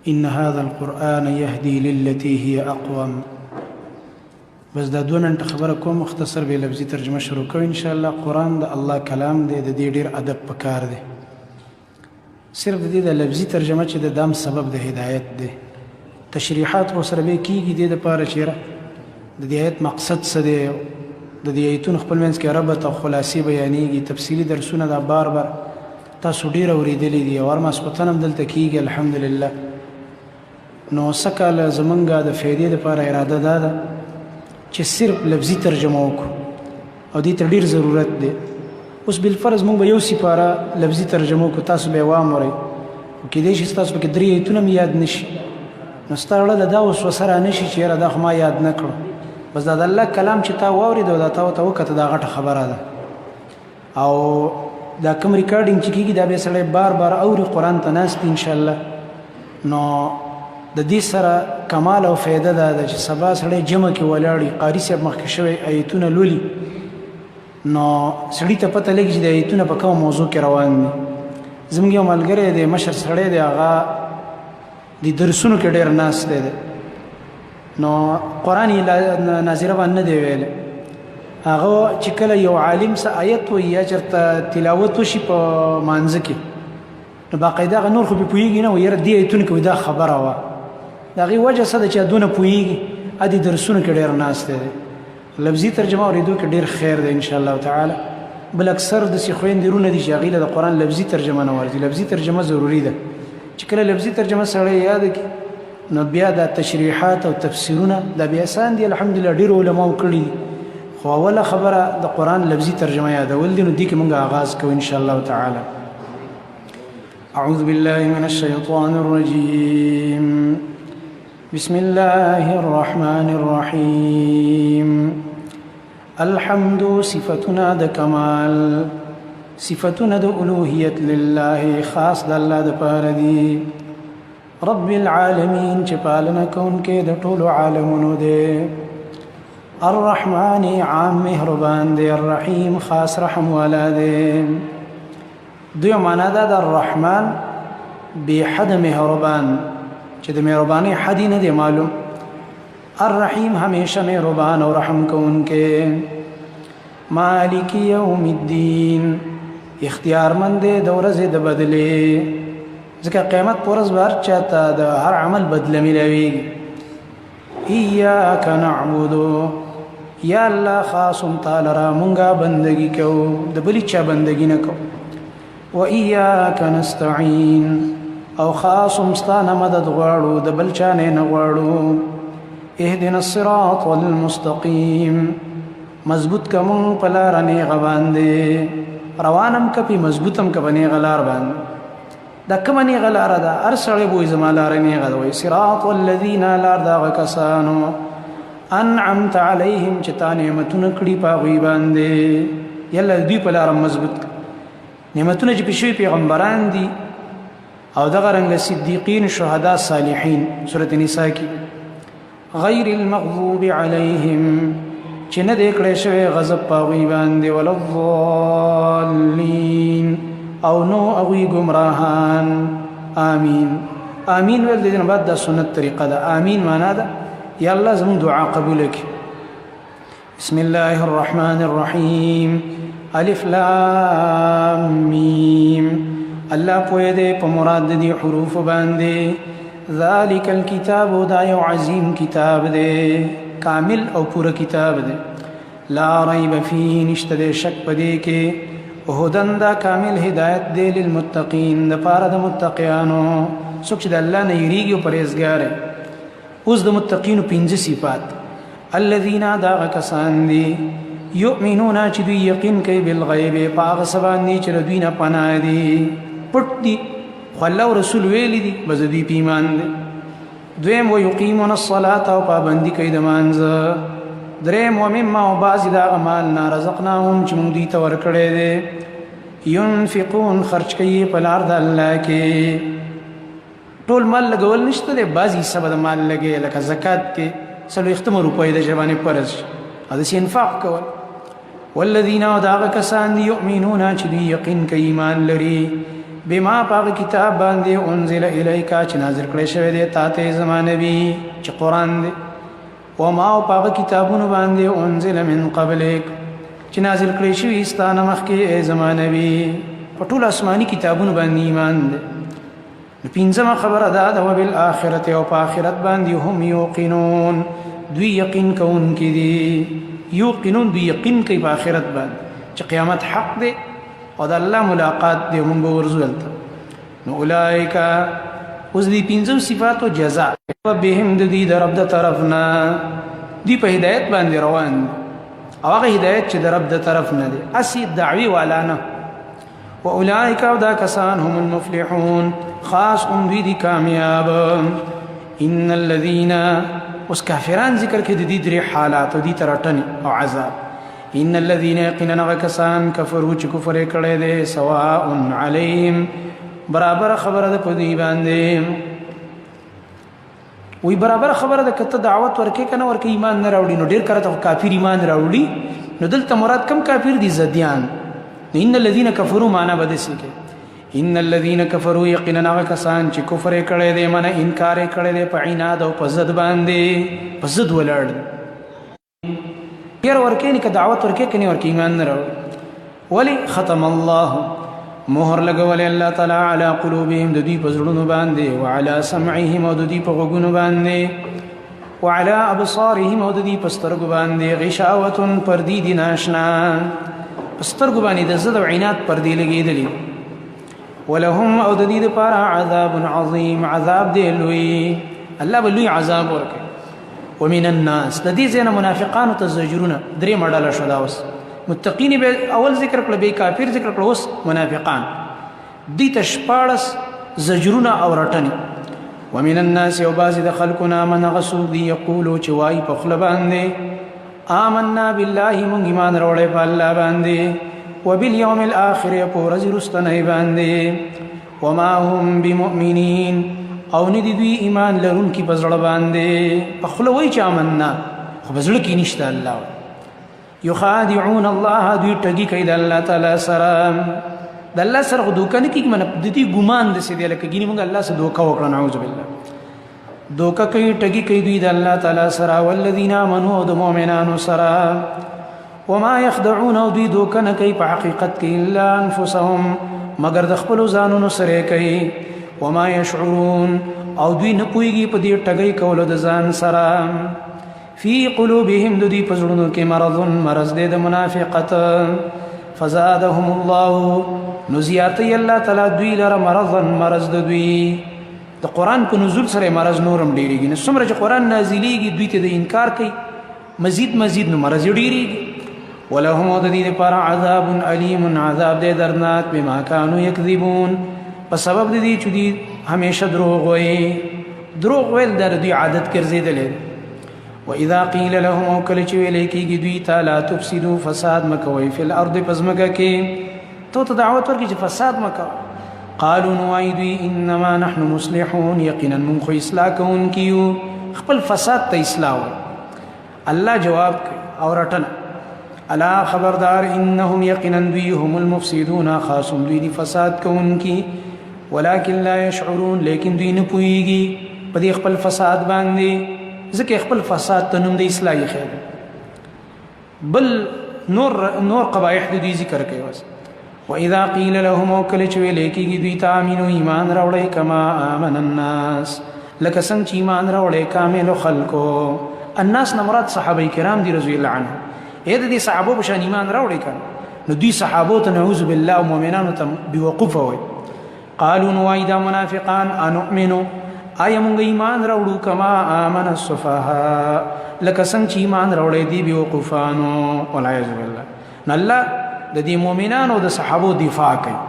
إن هذا القرآن يهدي للتي هي أقوم. بس دا دون انت خبر کوم مختصر به لفظي ترجمه شروع کوو. ان شاء الله قرآن د الله کلام دی، د دې ډیر ادب پکار دی. صرف د دې د لفظي ترجمه چې د دام سبب د هدایت دی، تشریحات و سره به کیږي د لپاره چې د دې آیت مقصد څه دی، د دې آیتونو خپل منځ کې ربط او خلاصي بیانېږي، تفصیلی درسونه دا بار بار تاسو ډیر اوریدلې دي او ماسپتن هم دلته کیږي الحمدلله. نو سکه زمونږ د فائدې لپاره اراده ده چې صرف لفظي ترجمه وکړو او دې ته ډیر ضرورت دی. اوس بالفرض مونږ به یو سپاره لفظي ترجمه وکړو، تاسو به وامرئ او کېدای شي ستاسو پکې 3 آیتونه هم یاد نشي، نو ستا زړه دا اوس وسره نشي چې یاره دا خو ما یاد نه کړو. بس دا د الله کلام چې تا واورېد او دا تا ورته وکته دا غټه خبره ده. او دا کوم ریکارډینګ چې کېږي دا به سړی بار بار اوري، قرآن ته ناست انشاءالله. نو د دې سره کمال او فایده ده چې سبا سړی جمع کې ولاړي، قاري صاحب مخکې شوی آیتونه لولي، نو سړي ته پته لګي چې د آیتونه په کوم موضوع کې روان دي. زموږ یو ملګری دی، مشر سړی دی، هغه د درسونو کې ډېر ناست دی، نو قرآن یې ناظره باندې نه دی ویلی. هغه چې کله یو عالم څه آیت وایي یا چېرته تلاوت وشي په مانځه کې، نو باقاعده هغه نور خو پې پوهېږي نه، و یاره دې آیتونو کې دا خبره وه. د هغې وجه څه ده چې دونه پوهېږي، دې درسونو کې ډېر ناست دی. لفظي ترجمه اورېدو کې ډېر خیر دی انشاءالله تعالی. بل اکثر داسې خویندې وروڼه دي چې هغوی له د قرآن لفظي ترجمه نه ورځي. لفظي ترجمه ضروري ده. چې کله لفظي ترجمه سړی یاده کړي، نو بیا دا تشریحات او تفسیرونه دا بیا اسان دي الحمدلله، ډېرو علماو کړي دي. خو اوله خبره د قرآن لفظي ترجمه یادول دي، نو دې کې مونږ آغاز کوو انشاءالله تعالی. أعوذ بالله من الشيطان الرجيم. بسم الله الرحمن الرحيم. الحمد صفتنا د کمال، صفتنا د الوهیت لله، خاص د الله د پاره دي. رب العالمین چې پالنه کوونکی د ټولو عالمونو دی. الرحمن عام مهربان دی، الرحیم خاص رحم والا دی. دوی معنا دا د الرحمن بی حد مهربان، چې د مهرباني حد نه دی معلوم. الرحیم همیشه مهربان او رحم کوونکی. مالک یوم الدین اختیارمند دی د ورځې د بدلې، ځکه قیامت پر ورځ به هر چاته د هر عمل بدله میلاویږي. ایاک نعبد، یا الله خاص تعالی را مونږه بندگی کوو، د بلې چا بندگی نه کوو. و ایاک نستعین، او خاص مستانه مدد غواړو، د بل چا نه غواړو. اهدنا الصراط المستقیم، مضبوط کوم په لار نیغه باندې، روانم کپی مضبوطم کپی نیغه لار باندې. دا کوم نیغه لار ده؟ هر سړی بوی زما لار نیغه ده، وایي صراط الذین، لار دغه کسانو انعمت علیهم چې تا نعمتونه کړي په هغوی باندې. یله دوی په لار مضبوط نعمتونه چې پېښوي پیغمبران دي او دغه رنګ صدیقین، شهدا، صالحین. سورۃ النساء کې غیر المغضوب علیهم، چې نه دی کړی شوی غضب په هغوی باندې، ولا الضالین، او نو هغوی ګمراهان. آمین. آمین ویل د دې نه بعد دا سنت طریقه ده. آمین معنا ده یا الله زموږ دعا قبوله کړي. بسم الله الرحمن الرحیم. الف لام میم، الله پوهه دی په مراد د دې حروف باندې. ذالک الکتاب، دا یو عظیم کتاب دی، کامل او پوره کتاب دی. لا ریب فیه، نشته دی شک په دې کې. هدن، دا کامل هدایت دی، للمتقین، د پاره د متقیانو، څوک چې د الله نه یریږي او پرهیزګار دی. اوس د متقینو 5 صفات. الذین، دا کسان دي، یؤمنون چې دوی یقین کوي، بالغیب، په هغه څه باندې چې د دوی نه پناه دي، پټ دي، خو الله او رسول ویلي دي، بس دوی په ایمان دي. دویم ویقیمون الصلاة، او پابندي کوي د مانځه. دریم ومما، او بعضې د هغه مال نه رزقناهم چې موږ دوی ته ورکړی دی. ینفقون، خرچ کوي په لار د الله کې. ټول مال لګول نشته دی، بعضې حصه به د مال لګوي، لکه زکات کې 40 روپۍ د ژبانې فرض شي، هداسې انفاق کول. والذین، او د هغه کسان دي، یؤمنون چې دوی یقین کوي، ایمان لري، بما پاک کتاب باندې انزل الیکا چې نازل کړی شوی دی تا ته زما نبی چې قرآن دی وما پاک کتابونو باندې انزل من قبلک چې نازل کړی شوی ستانه مخکې زما نبی په ټول آسماني کتابونو باندې ایمان دی پنځمه خبره دا ده وبالآخرة او په آخرت باندې هم یوقنون دوی یقین کوونکي دي یوقنون دوی یقین کوي په آخرت باندې چې قیامت حق دی او د الله ملاقات دی هم به ورځو دلته نو اولئک اوس دې پنځو صفاتو جزاء بهم د دې د رب د طرفنا دی په هدایت باندې روان او هغه هدایت چې د رب د طرف نه دی اسی دعوی والا نه واولئک او دا کسان هم المفلحون خاص دوی دي کامیاب ان الذين اوس کافران ذکر کې د دې درې حالات او دي ترټنی او عذاب ان الذين يقيننا کسان کفروا چې کفر کړي دي سواء عليهم برابر خبره ده په دې باندې وی برابر خبره ده کته دعوت ورکې کنه ورکې ایمان نه راوړي نو ډیر کړه کافر ایمان راوړي نو دلته مراد کم کافر دي زديان ان الذين كفروا معنا بدسي کې ان الذين كفروا يقيننا کسان چې کفر کړي دي معنی انکار کړي دي په عناد او په ضد باندې په ضد ولړ ير ورکې نه دعوت ورکې کني ورکې ایمان نه راوړي ولي ختم الله مهر لګولې الله تعالی علی قلوبهم د دې په زړونو باندې وعلى سمعهم او د دې په غوږونو باندې وعلى ابصارهم او د دې په سترګو باندې غشاوه پردي دي ناشنا سترګو باندې د زړه عینات پردي لګېدلې ولهم او د دې لپاره عذاب عظیم عذاب دی لوی الله بلوی عذاب ورکړي ومن الناس د دې ځنه منافقان ته زجرونه درې مډاله شو دا اوس متقین به اول ذکر کړل به کافر ذکر کړل اوس منافقان دې تشپارس زجرونه او رټنی ومن الناس او بعض د خلقنا من غسو دی یقولو چوای په خپل باندې آمنا بالله من ایمان وروړې په الله باندې وباليوم الاخر پورز رستنه باندې وما هم بمؤمنين او ندی دوی ایمان لرونکي په ځړ باندې په خپل وای چې آمنا خو په ځړ کې نشته الله يخادعون الله دوی ټګي کوي د الله تعالی سره د الله سره دوکه نه کوي من د دې ګمان د سې دی لکه ګینه موږ الله سره دوکه وکړو نعوذ بالله دوکه کوي ټګي کوي دوی د الله تعالی سره والذین آمنوا د مؤمنانو سره وما يخدعون دوی دوکه نه کوي په حقیقت کې الا انفسهم مگر د خپل ځانونو سره کوي وما يشعرون او دوی نه پويږي په دې ټګي کولو د ځان سره فی قلوبهم د دې پزړونو کې مرض د منافقت فزادهم الله نزیاتی الله تعالی دوی لره مرض د دوی د قران په نزول سره مرض نورم ډیریږي نو څومره چې قران نازلېږي دوی ته د انکار کوي مزید نو مرض ډیریږي ولهم د دې لپاره عذاب الیم عذاب د درناک بما كانوا یکذبون په سبب د دې چې دوی همیشه دروغ ویل د دوی عادت ګرځیدلې واذا قيل لهم او کله چې ویل کېږي دوی ته لا تفسدوا فساد مکوئ فی الارض پزمکه کې ته دعوت ورکړي چې فساد مکوئ قالوا نوایدوی انما نحن مصلحون یقینا من خو اصلاح کوونکیو خپل فساد ته اصلاح الله جواب کوي او رټنه الا خبردار انهم یقینا دوی هم المفسدون خاصم دوی فساد کوونکی ولكن لا يشعرون لیکن دوی نه پوهیږي په دې خپل فساد باندې ځکه خپل فساد ته نوم د اصلاحي خیر بل نور قبایح د دې ذکر کوي وس واذا قيل لهم وكل چوي لیکيږي دوی ته امنو ایمان راوړې کما امن الناس لکه څنګه چې ایمان راوړې کامل خلکو الناس مراد صحابه کرام دي رضی الله عنهم اې د دې صحابه په شان ایمان راوړې کړه نو دوی صحابه ته نعوذ بالله او مؤمنانو ته بوقوف وي قالوا نوایدا منافقان انؤمنو آیا مونږ ایمان راوړو کما امن السفهاء لکه څنګه چې ایمان راوړې دي بوقوفانو والعیاذ بالله نو الله د دې مؤمنانو د صحابه دفاع کوي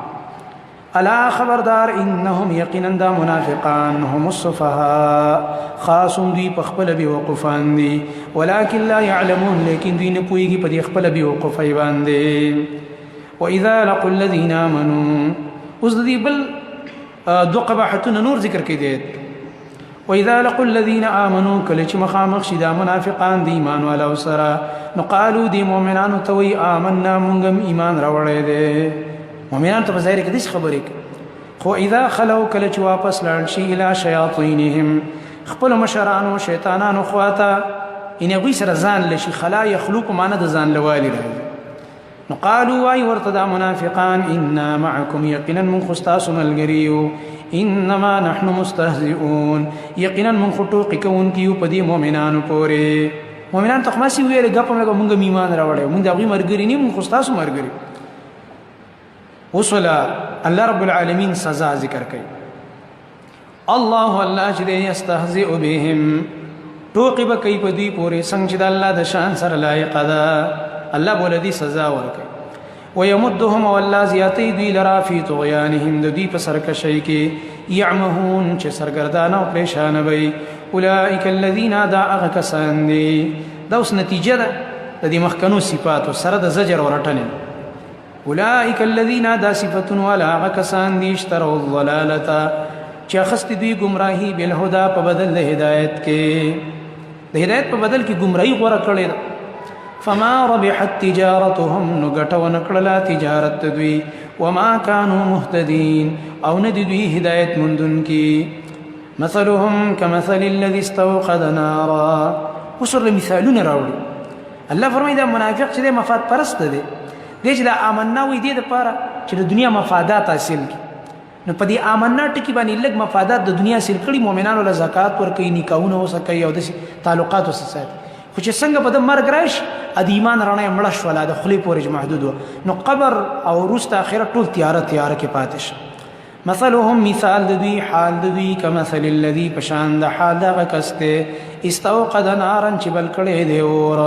الا خبردار انهم یقینا د منافقان هم السفهاء خاص دوی په خپل بوقوفان دي ولكن لا يعلمون لیکن دوی نه پوهیږي په دې خپل بوقوفي باندې واذا لقوا الذين امنوا اوس دې بل دو قباحتونه نور ذکر کې دي واذا لقوا الذين امنوا کله چې مخامخ شي د منافقان د ایمان والا سره نو قالوا دي مؤمنانو ته وي آمنا مونږ ایمان راوړې دي مؤمنان ته په ظاهر کې دې خبرې خو اذا خلو کله چې واپس لاړ شي الى شیاطینهم خپل مشرانو شیطانانو خواته ان هغوی سره ځان لشي خلا یخلوق معنی د ځان لوالي راځي نو قالوا واي ورته دا منافقان انا معكم یقینا من خستاس ملګریو انما نحن مستهزئون یقینا من خټوق کوون کیو په دې مؤمنانو پورې مؤمنان تخماسي ویل غپم لګو مونږ ایمان راوړې مونږ دغه مرګري نه مونږ خستاس مرګري وصلا الله رب العالمین سزا ذکر کوي الله چې یستهزئ بهم ټوقې به کوي په دوی پورې څنګه چې د الله د شان سره لایق ده الله بوله دي سزا ورکوي ويمدهم والله زیاتی دوی لرا فی طغیانهم د دوی په سرکشۍ کې یعمهون چې سرګردانه او پریشانه وي اولئک الذین دا هغه کسان دي دا اوس نتیجه ده د دې مخکنو صفاتو سره د زجر ورټنې اولئک الذین دا صفتون والا هغه کسان دي اشتروا الضلالة چې اخست دوی گمراهی بالهدى په بدل د هدایت کې د هدایت په بدل کې گمراهی غوړه کړې ده فما ربحت تجارتهم نغټو نکړلا تجارت دوی وما كانوا مهتدين او ندي دوی هدایت مندون کی مثلهم كمثل الذي استوقد نارا وسر مثالون راوړي الله فرمایي دا منافق چې مفاد پرست دي دې چې دا آمنا وي دي د پاره چې د دنیا مفادات حاصل کی نو په دې آمنا ټکی باندې لګ مفادات د دنیا حاصل کړي مؤمنانو له زکات ورکوي نکاحونه وسکي او د تعلقات وسات خو چې څنګه په د مرګ راشي د ایمان رڼا مړه شوله د خولې پورې محدود نو قبر او وروسته آخرت ټول تیاره کې پاتې شي مثلهم مثال د دوی حال د دوی کمثل الذي پشان د حال دغه کس ته استوقد نارا چې بل کړی دی اور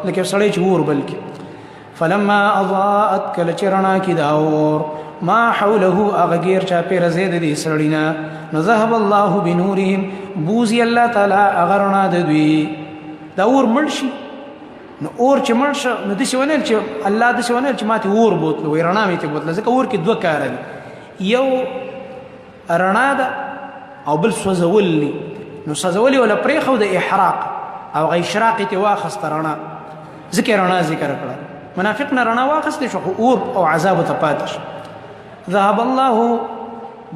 لکه سړی چې اور بل کې فلما اضاءت کله چې رڼا کې دا اور ما حوله هغه غیر چا پیر زید دي سړی نه نو ذهب الله بنورهم بوزي الله تعالی هغه رڼا د دوی دا اور مرشي نو اور چې مرشه نو د شونل چې الله د شونل چې ماته اور بوتلو رڼا مې ته بوتله ځکه اور کې دوه کار دي یو رڼا ده او بل سوځول نو سوځول ولا پرېخو د احراق او اشراق ته واخست رڼا ذکر رڼا ذکر کړه منافق نه رڼا واخست شو اور او عذاب ته پاتش ذهب الله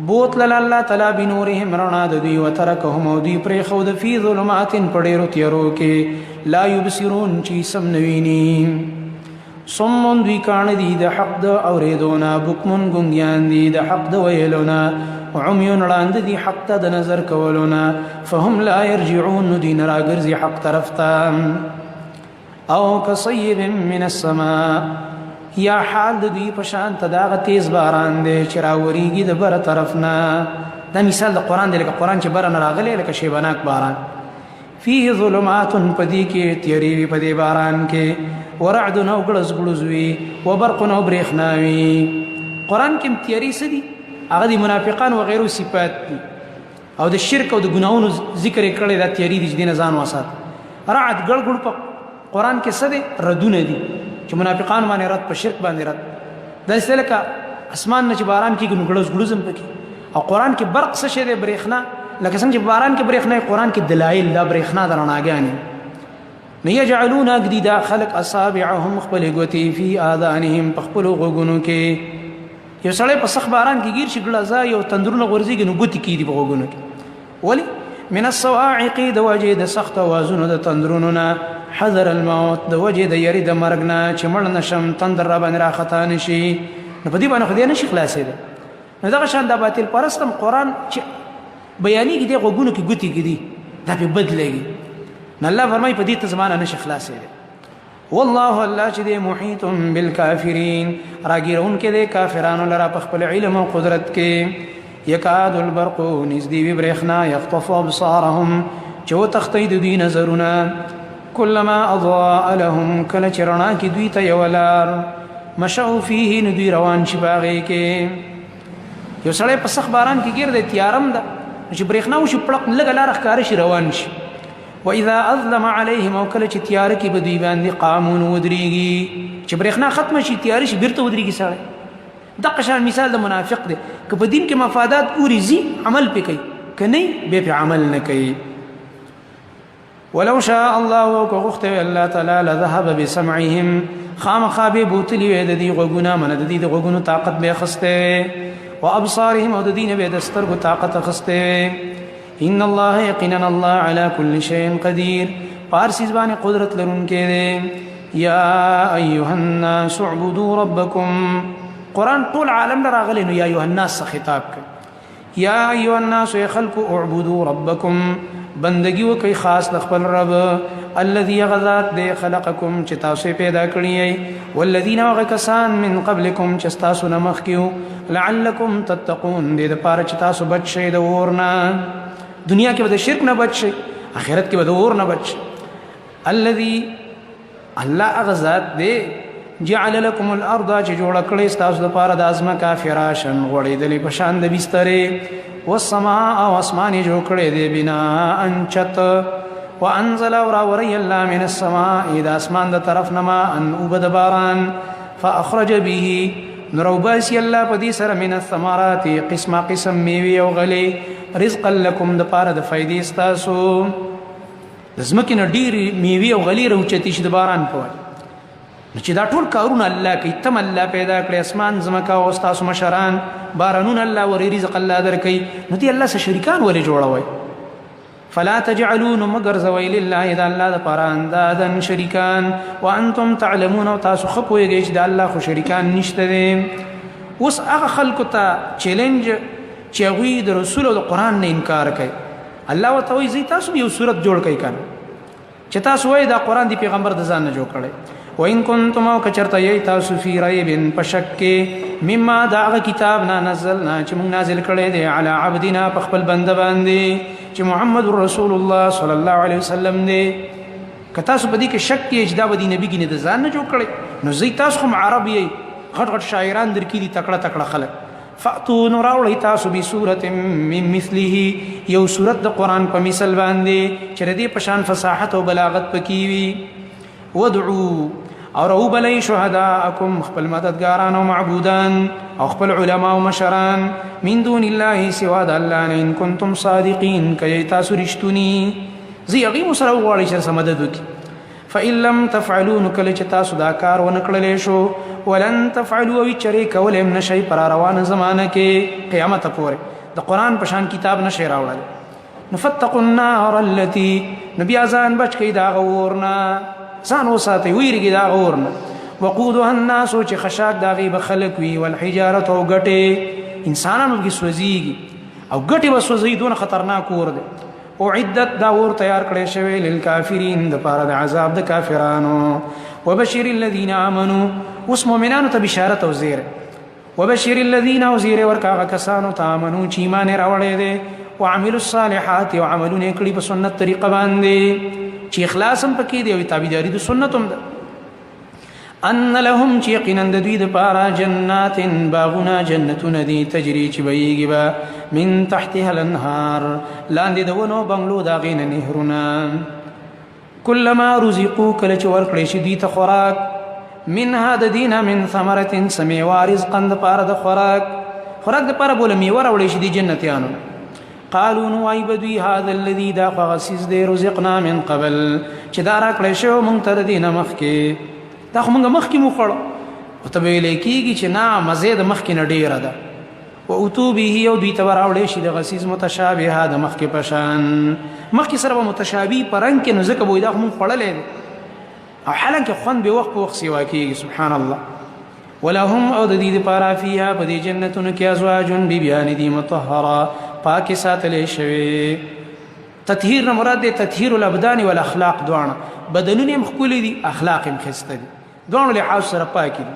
بوتل الله تعالی بنورهم رڼا د دوی وترکهم او دوی پرې خو د فی ظلمات پډېرو تیرو کې لا یبصرون چې سم نویني صم دوی کان دي د حق د اوریدونا بکمن ګنګیان دي د حق د ویلونا عمیون وړاندې دي حق ته د نظر کولونا فهم لا يرجعون دین راګرځي حق طرف ته او کصیب من السماء یا حال د دوی په شان ته داغه تیز باران دی چې راوریږي د بره طرف نه دا مثال د قرآن دی لکه قرآن چې بره نه راغلی لکه شیبناک باران فيه ظلمات په دې کې تیری وي په دې باران کې ورعد او ګړز ګړز وي وبرق او برېښنا وي قرآن کې تیری څه دي هغه د منافقان و غیرو صفات دي او د شرک او د ګناهونو ذکر یې کړی دا تیری دي چې دینه ځان وسات رعد ګړ ګړ په قرآن کې څه دي ردونه دي چې منافقان باندې رد په شرک باندې رد د سلکه اسمان نه چې باران کې ګړز ګړزم پکې او قرآن کې برق څه شی دی برېښنا لکه څنګه چې باران کې برېښنا قرآن کې دلایل دا برېښنا د رڼاګانې نه یجعلون اجددا خلق اصابعهم خپل ګوتی فی اذانهم په خپل غوګونو کې یو سړی په سخت باران کې گیر شي ګلازا یو تندرونه غورځيږي نو ګوتی کې دی په غوګونو کې ولی من الصواعق د وجه د سخت اوازونو د تندرونو نه حذر الموت د وجه د یری د مرګ نه چې مړ نشم تندر را باندې راخطا نشي نو په دې باندې خدای نشي خلاصې ده نو دا شان د باطل پرستم قرآن چې بیانې کې دی غوګونو کې ګوتی کې دی دا په بدلېږي نو الله فرمایي په دې زمانه نشي خلاصې ده والله الله چې دی محیط بالکافرین راګیرون کې دی کافرانو لرا په خپل علم او قدرت کې یکاد البرق نزدی برېښنا یخطف ابصارهم چې وتختی د دوی نظرونه كلما اضاء لهم کله چرنا کی دوی ته یولار مشوا فيه ندوی روان شي باغې کې یو سړی په سخت باران کې ګیر دی تیارم ده چې برېښنا وشي پړق لګ لار ښکار شي روان شي واذا اظلم عليهم او کله چې تیار کې بدوی باندې قامون ودرېږي چې برېښنا ختم شي تیار شي بیرته ودرېږي سړی دغه شان مثال د منافق دی که په دین کې مفادات اوريزي عمل پکې کني به په عمل نه کوي ولو شاء الله وكغخت الله تعالى لذهب بسمعهم خام خابي بوتلي ود دي غوغنا من د دي غوغونو طاقت به خسته وابصارهم او د دین به د سترګو طاقت اخسته ان الله یقینا الله على كل شيء قدير پارسی زبان قدرت لرونکي دي یا ایها الناس اعبدوا ربکم قرآن ټول عالم راغلی نو یا ایها الناس خطاب کوي یا ایها الناس خلق اعبدوا ربکم بندگی وکي خاص د خپل رب الذي غذات دے خلقکم چې تاسو پیدا کړی والذین وغکسان من قبلکم چې تاسو نه مخکیو لعلکم تتقون دې د پاره چې تاسو بچ شئ د ورنا دنیا کې به د شرک نه بچ شئ آخرت کې به د ور نه بچ الذي الله غذات دې جعل لكم الارض چې جوړ کړی تاسو د پاره د ازمکا فراشن غړېدلې په شان د بسترې والسماء او اسمان جوړ کړی دې بنا انچت وانزل وراوري الله من السماء اذا اسمان د طرف نما ان وبد باران فاخرج به نروباسي الله پدې سره من الثمرات قسم میوه او غلي رزقا لكم د پاره د فائدې تاسو زمکه ډېری میوه او غلي روچتي شي د باران په وجه چې دا ټول کارونه الله کوي تم الله پیدا کړی اسمان زمکه او تاسو مشران بارانون الله ور رزق الله درکې نو دي الله سره شریکان ولې جوړوي فلا تجعلون مگر زویل لله اذا الله د پاره اندادن شریکان وانتم تعلمون تاسو خپويږئ چې د الله خو شریکان نشته دي اوس هغه خلکو ته چیلنج چې هغوی د رسول او د قرآن نه انکار کوي الله ورته وایي زه تاسو یو صورت جوړ کړئ کنه چې تاسو وایي دا قرآن دی پیغمبر د ځان نه جوړ کړی وان کنتم او کچرته یی تاسو فی ریب پشک مما دا هغه کتاب نه نزلنا چې موږ نازل کړی دی علی عبدنا په خپل بنده باندې چې محمد رسول الله صلی الله علیه وسلم دی که تاسو په دې کې شک کې اجدا بدی نبی کې نه د ځان نه جوړ کړی نو زه تاسو هم عرب یې غټ غټ شاعران درکې دي تکړه تکړه خلک فاتو نراولی تاسو بسورة من مثله یو سورت د قرآن په مثل باندې چې د دې په شان فصاحت او بلاغت پکې وي ودعو او رو بلی شهداءکم خپل مددګاران او معبودان او خپل علما او مشران من دون الله سوا د الله نه ان کنتم صادقین کای تاسو رښتونی زی هغه مسره وغواړي چې مدد وکړي فإن لم تفعلوا نکله چې تاسو دا کار ونه کړلې شو ولن تفعلوا وی چرې کولم نشي پر روانه زمانه کې قیامت پورې د قرآن په شان کتاب نشي راوړل نفتقوا النار التي نبي ازان بچ کې دا غورنا ځان وساتي ویریږي دا غورنا وقودها الناس چې خشاک دا غي بخلق وي والحجاره او غټه انسانانو کې سوځيږي او غټه وسوځي دون خطرناک ور دي او عدت دا ور تیار کړي شوی للکافرین د پاره د عذاب د کافرانو وبشر الذين امنوا اوس مؤمنانو ته بشارت او زیر وبشر الذين وزیر ورکا کسانو ته امنو چې ایمان راوړی دي وعملوا الصالحات وعملوا کړي په سنت طریقه باندې چې اخلاص هم پکې دی او تابعداري د سنت هم ده ان لهم چې یقینا د دوی د پاره جنات باغونه جنتونه دي تجري چې بهيږي به من تحتها الانهار لاندې د ونو بنگلو دا غین نهرونه کلما رزقوا کله چې ورکړي شي دوی ته خوراک منها د دینه من ثمره سمیوا رزقا د پاره د خوراک د پاره بوله میوه راوړي شي دي جنتیانو قالوا نوای بدوی هذا الذي دا غسیز دی رزقنا من قبل چې دا راکړی شو مونږ ته د دینه مخکې دا خو مونږ مخکې مو خوړو او ته ویل کېږي چې نه مزه د مخکې نه ډېره ده و اتو به او دوی ته راوړی شي د غسیز متشابه د مخکې په شان مخکې سره به متشابه په رنګ کې نو ځکه به دا خو مونږ خوړلی او حالانکه خوند به وخت په وخت سیوا کېږي سبحان الله ولهم او د دې دپاره فیها په دې جنتونو کې ازواج بیبیانې دي مطهره پاکي ساتلې شوی تطهیر نه مراد دی تطهیر الابدان والاخلاق دواړه بدنونه هم ښکلي دي اخلاق هم ښایسته دي دواړو لحاظ سره پاکي دي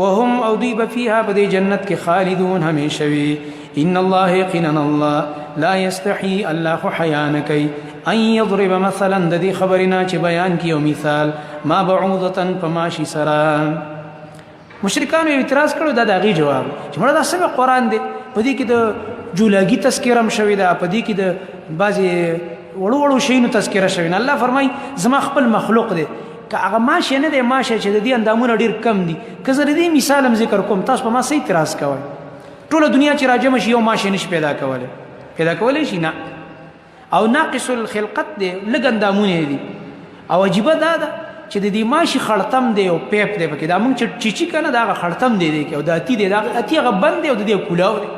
وهم او دوی به فیها په دې جنت کې خالدون همیشه وي ان الله یقینا الله لا یستحي الله خو حیا نه کوي ان یضرب مثلا د دې خبرنا چې بیان کړي او مثال ما بعوضه په ماشي سره مشرکانو اعتراض کړو دا د هغې جواب چې مړه دا څنګه قرآن دی په دې کې د جولاګي تذکره هم شوې ده په دې کې د بعضې وړو وړو شیانو تذکره شوې ده الله فرمایي زما خپل مخلوق دی که هغه ماشه نه دی ماشه چې د دې اندامونه ډېر کم دي که زه د دې مثال هم ذکر کوم تاسو په ما څه اعتراض کوئ ټوله دنیا چې راجمع شي یو ماشه نشي پیدا کولی شي نه او ناقص الخلقت دی لږ اندامونه دي او عجیبه دا ده چې د دې ماشي خړتم دی او پیپ دی پکې دا موږ چې چیچی کنه دا خړتم دی کې او دا اتی دی دا اتی هغه بند دی او د دې کولاو دی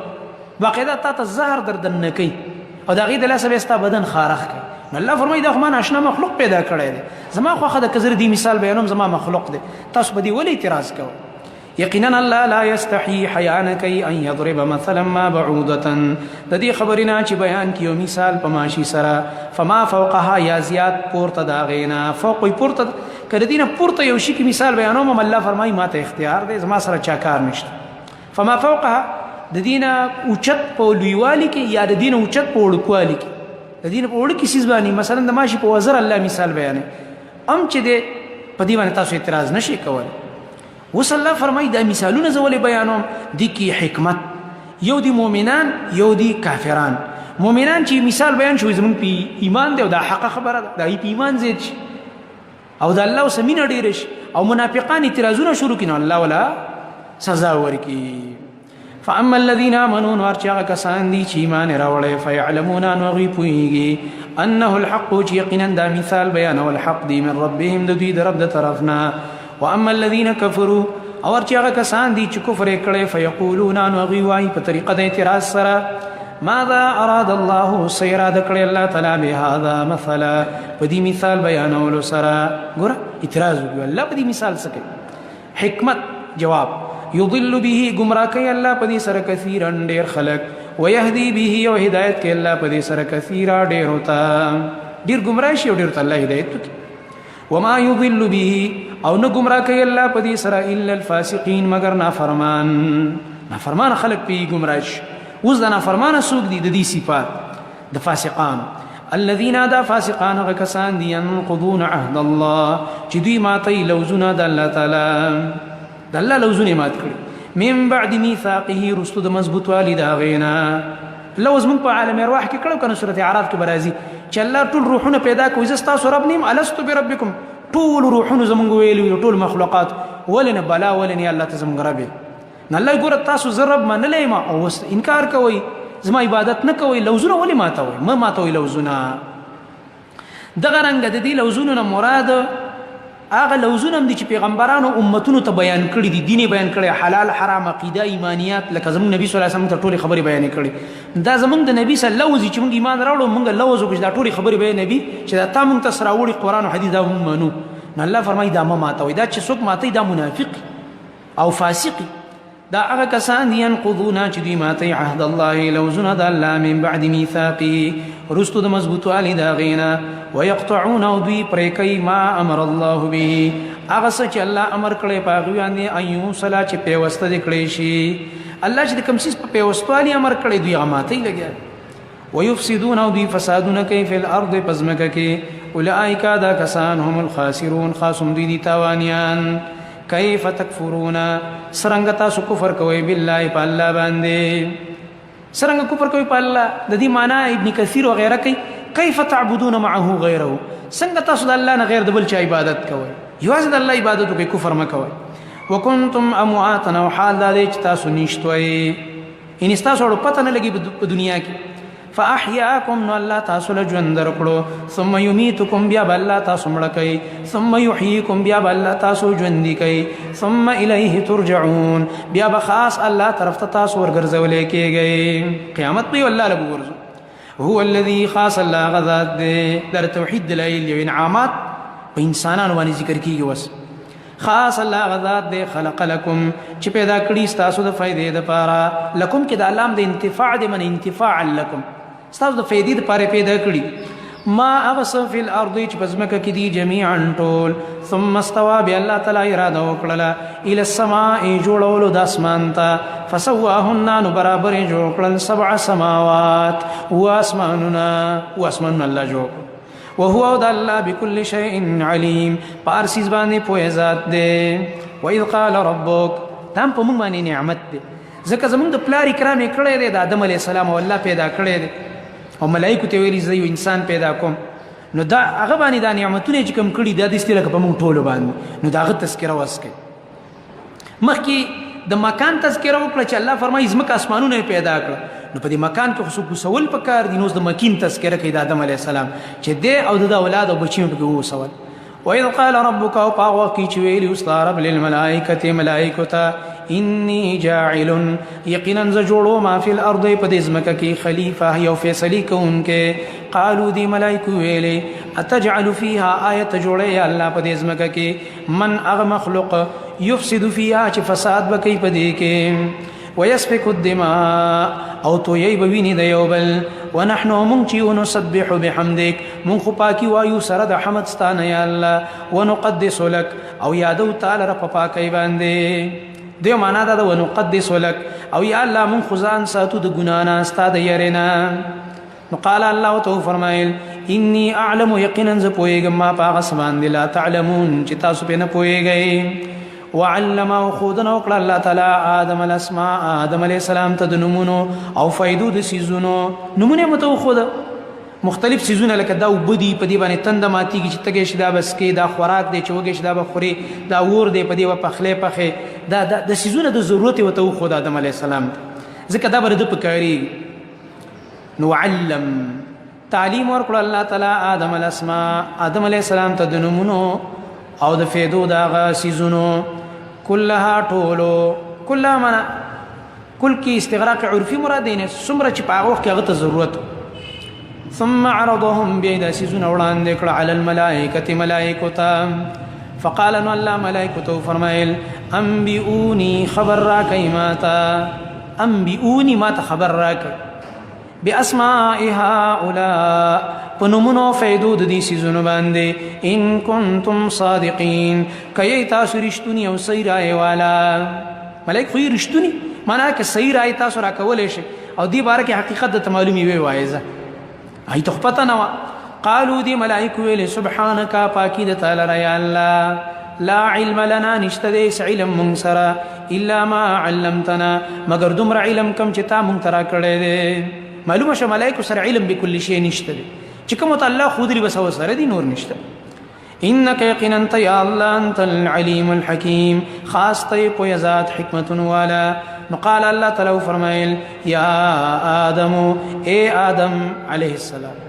باقاعده تا ته زهر دردن کوي او دا غي د لاسه به ستا بدن خارخ کوي نو الله فرمایي دا خو ما ناشنا مخلوق پیدا کړی دی زما خو خدای کزر دی مثال بیانوم زما مخلوق دی تاسو به دې ولې اعتراض کوئ یقینا الله لا یستحی حیانک ان یضرب مثلا ما بعوضه د دې خبرینا چې بیان کیو مثال په ماشي سره فما فوقها یا زیات پورته دا غینا فوق پورته کړه دینه پورته یو شي کې مثال بیانوم الله فرمایي ما ته اختیار دی زما سره چا کار نشته فما فوقها د دینه اوچت په لویوالي کې یا د دینه اوچت په وړوکوالي کې د دینه په وړوکي سیس باندې مثلا د ماشي په وزر الله مثال بیانې چې دې په دې باندې تاسو اعتراض نشئ کولای وس الله فرمایي دا مثالونه زول بیانوم دي کی حکمت یو دی مؤمنان یو دی کافران مؤمنان چې مثال بیان شوی زمون په ایمان دی او دا حق خبره ده دا په ایمان زید شي او دا الله سمینه ډیر شي او منافقان اعتراضونه شروع کین الله ولا سزا ورکی فاما الذين امنوا ورچا کسان دي چې ایمان راوړل فيعلمون ان غي پويږي انه الحق يقينا دا مثال بیان او الحق دي من ربهم د دې رب د طرفنا واما الذين كفروا اور چې هغه کسان دي چې کفر کړي فيقولون ان غي وايي په طریقه د اعتراض سره ماذا اراد الله سيراد کړي الله تعالی به هذا مثلا په دې مثال بیانولو سره ګور اعتراض وکړي الله په دې مثال سره حکمت جواب يضل به گمراه کوي الله په دې سره کثیرا ډیر خلق ويهدي به او هدایت کوي الله په دې سره کثیرا ډیر ہوتا ډیر گمراه شي او ډیر الله هدایت کوي وما يضل به او نه گمراه کوي الله په دې سره الا الفاسقين مگر نافرمان خلق په گمراه شي اوس د نافرمان سوق دي د دې صفات د فاسقان الذين دا فاسقان هغه کسان دي ينقضون عهد الله چې دوی ماتي لوزونه د الله تعالی د الله لوزونه مات کړي من بعد ميثاقه رستو د مضبوط والد غینا لوز من په عالم ارواح کې کړه کنه سورته اعراف کې برازي چې الله ټول روحونه پیدا کوي زستا سورب نیم الستو بربکم ټول روحونه زمونږ ویلو ټول مخلوقات ولنه بلا ولنه الله ته زمونږ رب نه الله ګور تاسو زرب منلې ما او انکار کوي زما عبادت نه کوي لوزونه ولې ماتوي ما ماتوي لوزونه دغه رنګ د دې لوزونو نه مراد هغه لوزونه دي چې پیغمبرانو امتونو ته بیان کړي دي دیني بیان کړي حلال حرام عقیده ایمانیات لکه زموږ نبی صلی الله علیه وسلم ته ټول خبري بیان کړي دا زموږ د نبی صلی الله علیه وسلم چې موږ ایمان راوړو موږ لوز وکړو دا ټول خبري بیان نبی چې دا تا موږ ته سره وړي قران او حدیث دا موږ منو نه الله فرمایي دا ما ماتوي دا چې څوک ماتي دا منافق او فاسق دا هغه کسان دي ينقضون چې دوی ماتي عهد الله لوزونه د الله من بعد ميثاقه رستو د مضبوط والد غینا ويقطعون دوی پرې کوي ما امر الله به هغه څه چې الله امر کړی پاغي باندې ايو صلا چې پیوسته دکړي شي الله چې کوم څه په پیوستوالي امر کړی دوی غماتي لګیا ويفسدون دوی فسادونه کوي په الارض پزمکه کې اولئک دا کسان هم الخاسرون خاصم دوی تاوانيان کیف تکفرون سرنګ تاسو کفر کوي بالله په الله باندې سرنګ کفر کوي په الله د دې معنی ابن کثیر وغيرها کوي کیف تعبدون معه غیره څنګه تاسو د الله نه غیر د بل چا عبادت کوي یوازې د الله عبادت کوي کفر مکوي وکنتم امواتا او حال د دې چې تاسو نشټوي ان تاسو پته نه لګي په دنیا کې فاحياكم نو الله تاسو له ژوند درکړو ثم يميتكم بیا الله تاسو مړ کوي ثم يحييكم بیا الله تاسو ژوند کوي ثم اليه ترجعون بیا بخاص الله طرف ته تاسو ورګرځولې کېږي قیامت په الله له ورځو هو الذي خاص الله غذات در توحید دلایل او انعامات په انسانانو باندې ذکر کیږي وس خاص الله غذات دے خلق لكم چې پیدا کړی تاسو د فائدې د پاره لکم کې د علام د انتفاع د من انتفاع لكم تاسو د فائدې د پاره پیدا کړی ما اغس فی الارض چې پزمکه کې دی جميعا ټول ثم استوى بالله تعالی اراده وکړه الى السماء جوړولو د اسمان ته فسواهن نو برابر جوړ کړل 7 سماوات واسمانون الله جوړ وهو ذا الله بكل شيء عليم پارسیز باندې پوهه ذات دی واذ قال ربك تم په موږ باندې نعمت دی ځکه زموږ د پلار کرام کړه دی د آدم علی السلام او الله پیدا کړی دی او ملائکه ته ویلي زه یو انسان پیدا کوم نو دا هغه باندې د نعمتونو چې کوم کړي د دې ستله په موږ ټولو باندې نو داغه تذکره واسکه مخکې د مکان تذکره وکړه چې الله فرمایي زمکه اسمانونه پیدا کړ نو په دې مکان کې خصوص سوال پکار دي نو د مکین تذکره کوي د آدم علی السلام چې د او د اولاد او بچیو په وو سوال وإذ قال ربك او پاغ وقت کی چویلی استا رب للملائکة ملائکتا انی جاعل یقینا ز جوړو ما فی الارض پدزمک کی خلیفہ یو فیصلی کون کے قالوا دی ملائکو ویلے اتجعل فیها آیت جوړے یا الله پدزمک کی من اغ مخلوق یفسد فیها چ فساد بکی پدی کې ويسفك الدماء او تو یی بوینی د یوبل ونحن منچی ونسبح بحمدك من خپاکی وایو سره د حمد ستانه یا الله ونقدس لك او یادو تعالی رب پاکی باندې دیو معنا دا ونقدس لك او یا الله من خزان ساتو د ګنانا استاد یرینا نو قال الله تو فرمایل انی اعلم یقینا ز پویګم ما پاغه سمان دی لا تعلمون چې تاسو په نه پویګئ وعلمه خودنا وکړه الله تعالی آدم الاسماء آدم علیہ السلام ته د نمونو او فائدو د سيزونو نمونه متو خود مختلف سيزونه لکه دا وبدي په دی باندې تند ماتي کی چې تګې شدا بس کې دا خوراک دی چې وګې شدا بخوري دا ور دی په دی په پخله پخه دا د سيزونه د ضرورت وته خود آدم علیہ السلام ځکه دا بر د پکاري نو علم تعلیم ورکړه الله تعالی آدم الاسماء آدم علیہ السلام ته د نمونو او د فائدو دا غ سيزونو كلها طولو كلها منا كل کی استغراق عرفي مرادین سمره چې په وخت کې هغه ته ضرورت ثم عرضهم بيد سيزون وړاندې کړه على الملائکه ملائکه فقال ان الله ملائکه فرمایل انبئوني خبر را کایماتا انبئوني ما خبر را باسماء هؤلاء پنومونو فیدو د دې سيزونو باندې ان کنتم صادقین کای تاسو رښتونی او صحیح رائے والا ملائک خو رښتونی معنا کې صحیح رائے تاسو را کولې شي او دې باره کې حقیقت د معلومي وی وایزه ای ته پته نه قالو دې ملائک ویل سبحانك پاکی د تعالی را یا الله لا علم لنا نشته علم من سرا الا ما علمتنا مگر دومره علم کم چې تا مونږ ترا کړې دې معلومه شه ملائک سره علم بكل شی نشته چې کوم ته الله خود لري بس او سره دي نور نشته انك يقينا انت يا الله انت العليم الحكيم خاص ته په ذات حکمت والا نو قال الله تعالی فرمایل یا آدم اے آدم علیہ السلام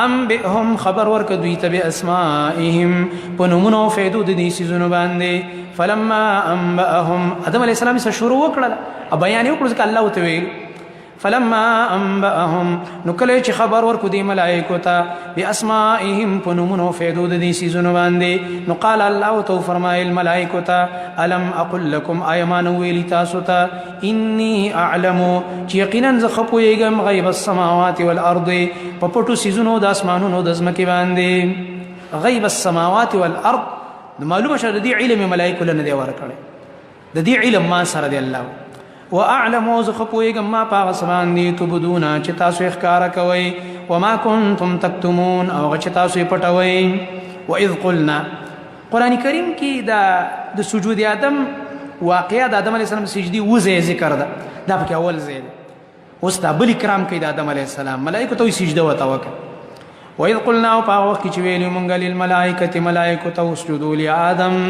انبئهم خبر ورک دوی ته اسماءهم پنومونو فیدو د دې سيزونو باندې فلما انبئهم آدم علیہ السلام سره شروع وکړه بیان وکړه چې الله وتویل فلما انبأهم نکله چې خبر ورکو دی ملائکو ته باسمائهم پنومونو فیدو د دې سيزونو باندې نو قال الله تو فرمایل ملائکو ته الم اقل لكم ايمان ویلی تاسو ته اني اعلم چې یقینا ز خپويګم غیب السماوات والارض په پټو سيزونو د اسمانونو د زمکه باندې غیب السماوات والارض معلومه شه د دې علم ملائکو لنه دی ورکړي د دې علم ما سره دی الله واعلم وزخپويګم ما پاغ سمان دي تبدون چې تاسو ښکارا کوي وما كنتم تكتمون او چې تاسو پټوي واذ قلنا قران کریم کې دا د سجود ادم واقعا د ادم علی السلام سجدي وزه ذکر ده دا په اول زید اوس د ابل کرام کې د ادم علی السلام ملائکه ته سجده وته وکړه واذ قلنا او پاغ کې چې ویلو مونږ للملائکه ملائکه ته اسجدوا لآدم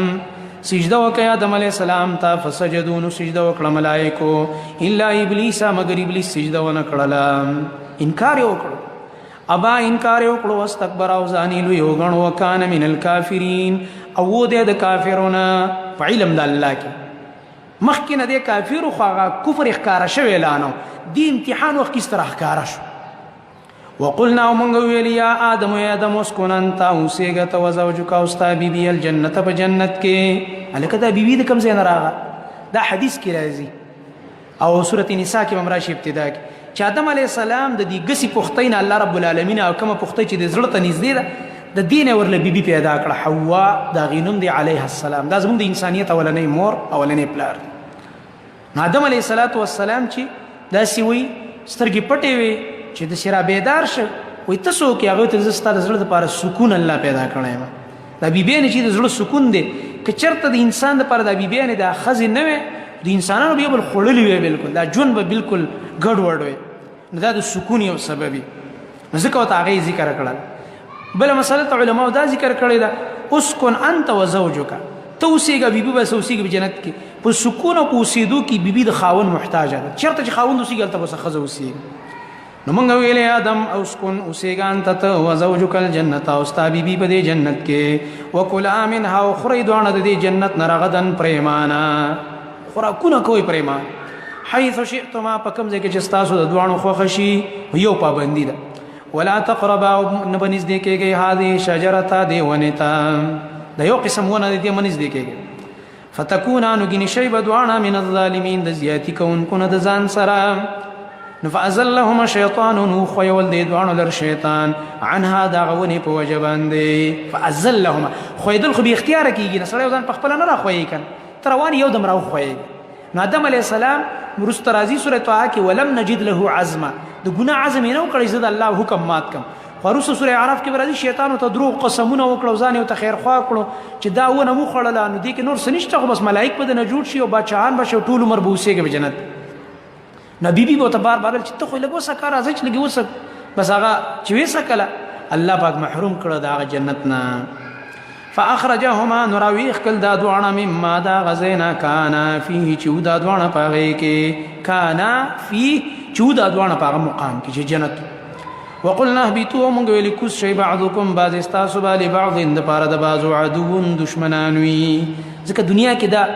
سجده وکړه آدم علیہ السلام ته فسجدون سجده وکړه ملائکو الا ابلیس مگر ابلیس سجده ونه کړله انکار وکړو ابا انکار وکړو واستكبر او ځان لوی وګڼو وکانه من الکافرین او د کافرونه په علم د الله کې مخکې نه د کافر خو کفر ښکارا شوی اعلانو دی امتحان وخت کې ستره ښکارا شو وقلنا ومنغ ویل یا آدم یا آدم اسكن انت وسيغت وزوجك واستا بيبي الجنه بجنت کې الکه دا بیبي د کوم ځای نه راغله دا حدیث کې راځي او سوره نساء کې ممراشي ابتدا کې چې آدم علی السلام د دې غسی پختین الله رب العالمین او کوم پختی چې د زړه ته نږدې ده د دین ورله بیبي پیدا کړه حوا دا غینوم دی علیه السلام دا زموږ د انسانیت اولنې مور اولنې پلار آدم علیه السلام چې دا سی وی سترګې پټې وي چې د شرا بیدار شه وي تاسو کې هغه ته زستا د زړه لپاره سکون الله پیدا کړی ما دا بیبي نه چې د زړه سکون دی که چرته د انسان لپاره د بیبي نه د خزې نه وي د انسانانو به بل خړلې وي بالکل دا جون به بالکل ګډ وډ وي دا د سکون یو سبب ځکه او هغه ذکر کړل بل مسله علماء دا ذکر کړی دا اسكن انت وزوجك توسيګه بیبي بس اوسېږي جنت کې په سکون او اوسېدو کې بیبي د خاون محتاج ده چرته چې خاون اوسېږي تل بس خزه اوسېږي نو مونږ ویلې آدم اسكن اوسېګان ته وزوجک الجنت او ستا بیبي په دې جنت کې وکلا منها وخری دوانه د دې جنت نه رغدن پریمانا خوراکونه کوئی پریمان حيث شئتما پکم ځای کې چې تاسو د دوانو خوښ شي یو پابندی ده ولا تقربا نبنز دې کېږي هذه شجره دې ونتا د یو قسم ونه دې منځ دې کېږي فتكونا نغني شی بدوانا من الظالمين د زیاتی کوونکو نه د ځان سره فازلهما شیطان خيول دې دوانو لر شیطان عنها دغونی په وجبان دې فازلهما خویدل خو به اختیار کیږي نه سره ځان په خپل نه راخوي کن تروان یو دم راخوي آدم علیہ السلام مرست راضی سورۃ طه کې ولم نجد له عزما د ګناه عزم نه وکړي زد الله حکم مات کم ورس سورۃ اعراف کې راضی شیطان ته درو قسمونه وکړو ځان یو ته خیر خوا کړو چې دا ونه مو خړل نو دې کې نور سنشته خو بس ملائک په نه جوړ شي او بچان بشه ټول عمر بوسه کې جنت نبی بي بو تبار بار چې ته خو لګو سکار ازچ لګي وسک بس هغه چې وسکله الله پاک محروم کړه دا جنت نه فاخرجهما نراويخ کل دا دوانه مما دا غزینا کانا فيه چودا دوانه پاغه کې کانا فيه چودا دوانه پاغه مقام کې جنت وقلنا اهبطوا من ویل کوس شی بعضکم بعض استاسو بالی بعض د پاره د بازو عدو دشمنان وی ځکه دنیا کې دا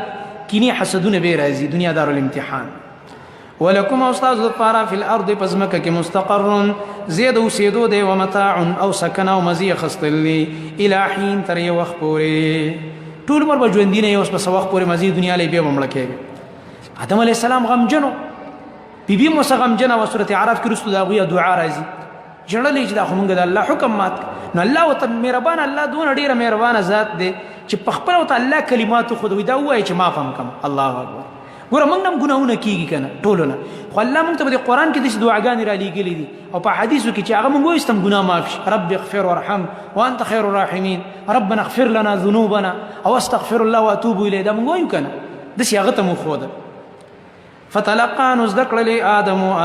کینی حسدونه به راځي دنیا دار الامتحان ولكم استاذ الطارا في الارض پزمکه کې مستقر زید اوسېدو دی و متاع او سکن او مزي خستلی الى حين تر یو وخت پورې ټول مر بجوندین یو اوس په وخت پورې مزي دنیا لې به مملکه آدم علی السلام غمجنو بیبي مو غمجنه و سوره اعراف کې رسول الله دعا راځي جړلې چې دا همغه د الله حکم مات نو الله وت مهربان الله دون ډیره مهربان ذات دی چې په خپل وت الله کلمات خو دوی دا وایي چې ما فهم کم الله اکبر ګوره موږ هم ګناونه کیږي کنه ټولونه خو الله موږ ته په قرآن کې د دعاګانې را لېږلې دي او په حدیثو کې چې هغه موږ وایستم ګناه معاف شي رب اغفر وارحم وانت خير الراحمین ربنا اغفر لنا ذنوبنا او استغفر الله واتوب الیه دا موږ وایو کنه داسې هغه ته مو ښوده فتلقى نزدکړه له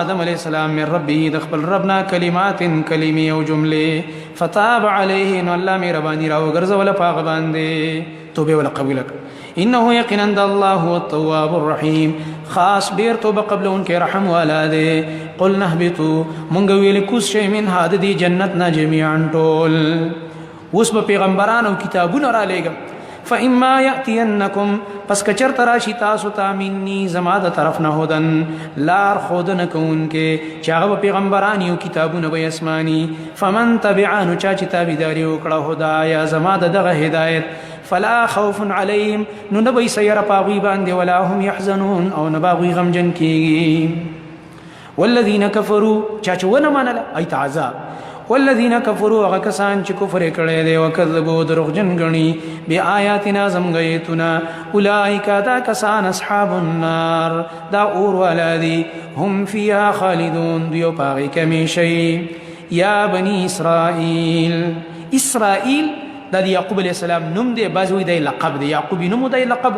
آدم علیه السلام من ربه د خپل ربنا کلمات کلمې او جملې فتاب علیه نو الله مهرباني راوګرځوله په هغه باندې توبه ولا قبول انه یقینا الله هو التواب الرحیم خاص ډیر توبه قبل انکه رحم والاده قلنا اهبطوا مونږ ویل کوس شی من هاد دی جنت نا جميعا ټول اوس په پیغمبرانو کتابونه را لېږم فإما يأتينكم پس کچر تراشی تاسو تا منی زما د طرف نه هدن لار خودن کون کې چاغه پیغمبران یو کتابونه به اسماني فمن تبعانو چا چې تابعداري وکړه هدايا زما دغه هدایت فلا خوف عليهم نو نبي سير پاغي باندې ولا هم يحزنون او نباغي غمجن کیږي والذين كفروا چا چې ونه منل ایت عذاب والذين كفروا غکسان چې کفر کړي دي وکذبوا دروغجن غني بیااتنا زمغیتنا اولئک دا کسان اصحاب النار دا اور ولادي هم فيها خالدون دیو پاغي کمی شي یا بني اسرائيل اسرائيل دا یعقوب علیہ السلام نوم دی بازوی دی لقب دی یعقوب نوم دی لقب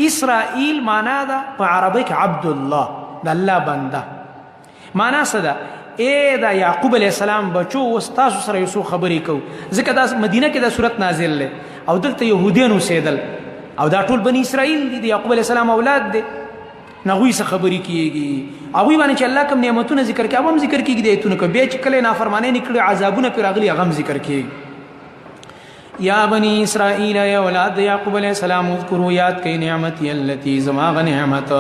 اسرائیل معنا دا په عربی کې عبد الله د الله بنده معنا صدا اے دا یعقوب علیہ السلام بچو واستاسو سره یو خبرې کو ځکه دا مدینه کې دا صورت نازل له او دلته يهوديان اوسېدل او دا ټول بنی اسرائیل دي یعقوب علیہ السلام اولاد دي نغوی څه خبرې کیږي هغه باندې چې الله کوم نعمتونه ذکر کوي هم ذکر کیږي د ایتونه کوي به چې کله نافرمانی نکړي عذابونه پر اغلی غم ذکر کیږي یا بنی اسرائیل یا اولاد یعقوب علیہ السلام اذکروا یاد کئ نعمتي التي زما نعمت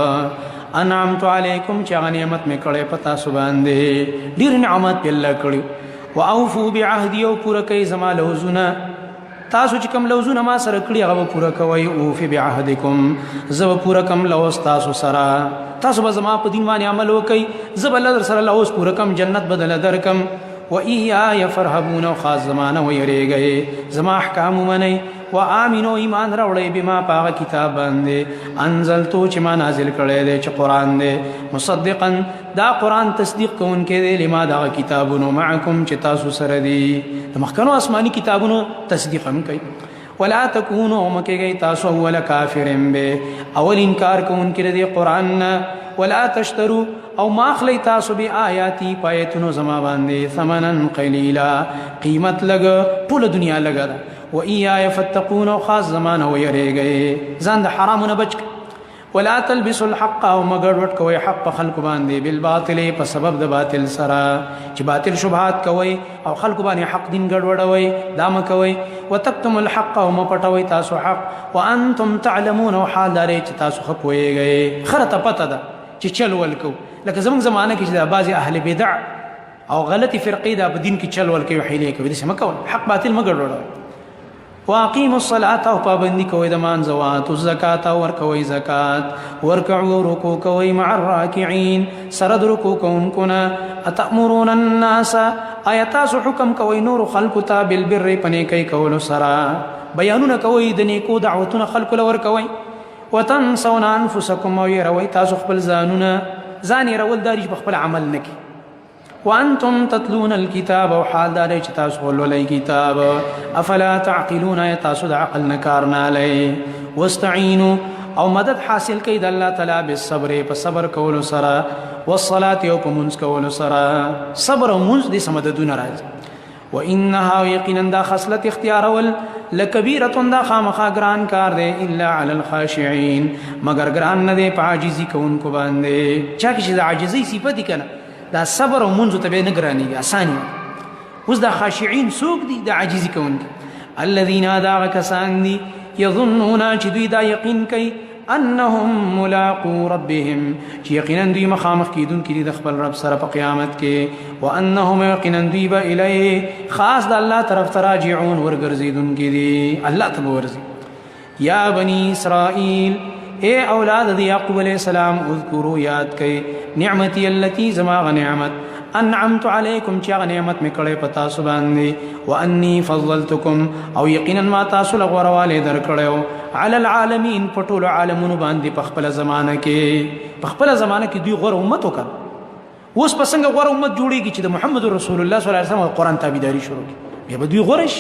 انعمت علیکم چې نعمت می کړې پتا سبحان دې ډیر نعمت په الله کړې واوفوا بعهدي او پورا کئ زما لوزونه تاسو چې کوم لوزونه ما سره کړی هغه پورا کوي او فی بعهدکم زو پورا کوم لوز تاسو سره تاسو به زما په دین باندې عمل وکئ زب الله سره لوز پورا کوم جنت بدل درکم و ایای فرحبون خاص زمانه ويریږي زما احکام منئ و امنو ایمان راوړی بما پاغه کتاب باندې انزلتو چې ما نازل کړی دی چې قران دی مصدقا دا قران تصدیق کوونکی دی لما دا کتابونو معکم چې تاسو سره دی د مخکنو آسماني کتابونو تصدیق هم کوي ولا تکونوا مکه تاسو اول کافرین به اول انکار کوونکی دی قران ولا تشتروا او ما خلی تاسو بی آیاتی پایتونو زما باندې ثمنا قلیلا قیمت لګ ټول دنیا لګا و ایای فتقون او خاص زمانه و یریږي ځان د حرامونه بچ ولا تلبسوا الحق او مګړوټ کوي حق په خلق باندې بالباطل په سبب د باطل سره چې باطل شبهات کوي او خلق باندې حق دین ګډوډوي دا م کوي وتكتم الحق او مپټوي تاسو حق وانتم تعلمون او حال داري چې تاسو خو پويږئ خرته پته ده چې چل ولکو لکه زموږ زمانه کې چې د بعضي اهل بدع او غلطي فرقې د دین کې چل ولکوي حیلې کوي دې مکو حق باطل مګړوډوي واقیموا الصلاة او پابندی کوي د مانځه واتو الزکات او ورکوي زکات ورکعوا رکوع کوي مع الراکعين سرد رکوع کوونکونه اتامرون الناس آیاتاسو حکم کوي نور خلق ته بالبر پنه کوي کول سرا بیانونه کوي د نیکو دعوتونه خلق لور کوي وتنسون انفسکم او يروي تاسو خپل ځانونه ځان يرول داري خپل عمل نکي وانتم تتلون الكتاب وحال دار چې تاسو ولولای کتاب افلا تعقلون تاسو د عقل نکار نه لای واستعینوا او مدد حاصل کړئ د الله تعالی بالصبر په صبر کول سره والصلاه او په منځ کول سره صبر او منځ دې سمددونه راځي وانها یقینا دا خصلت اختیار ول لکبیره دا خامخا ګران کار دی الا علی الخاشعين مگر ګران نه دی په عاجزی کوونکو باندې چا چې د عاجزی صفت کنه دا صبر او منځ ته به نه ګرانیږي اسانه اوس دا خاشعين سوق دي د عاجزي کوونکي الذين دا کسان دي يظنون چې دوی دا یقین کوي انهم ملاقو ربهم چې یقینا دوی مخامخ کیدونکي دي د خپل رب سره په قیامت کې وانهم یقینا دوی به الیه خاص د الله طرف ته راجعون ورګرځیدونکي دي الله ته ورځي یا بني اسرائیل اے اولاد د یعقوب علیہ السلام اذکروا یاد کئ نعمتي التي زما نعمت انعمت علیکم چې نعمت می کړې پتا سو باندې وانی فضلتکم او یقینا ما تاسو لغورواله در کړو علی العالمین پټول عالمونو باندې په خپل زمانہ کې په خپل زمانہ کې دوی غوړ امت وکړ اوس پسنګ غوړ امت جوړیږي چې د محمد رسول الله صلی الله علیه وسلم قرآن تابعداري شروع کړي بیا به دوی غورش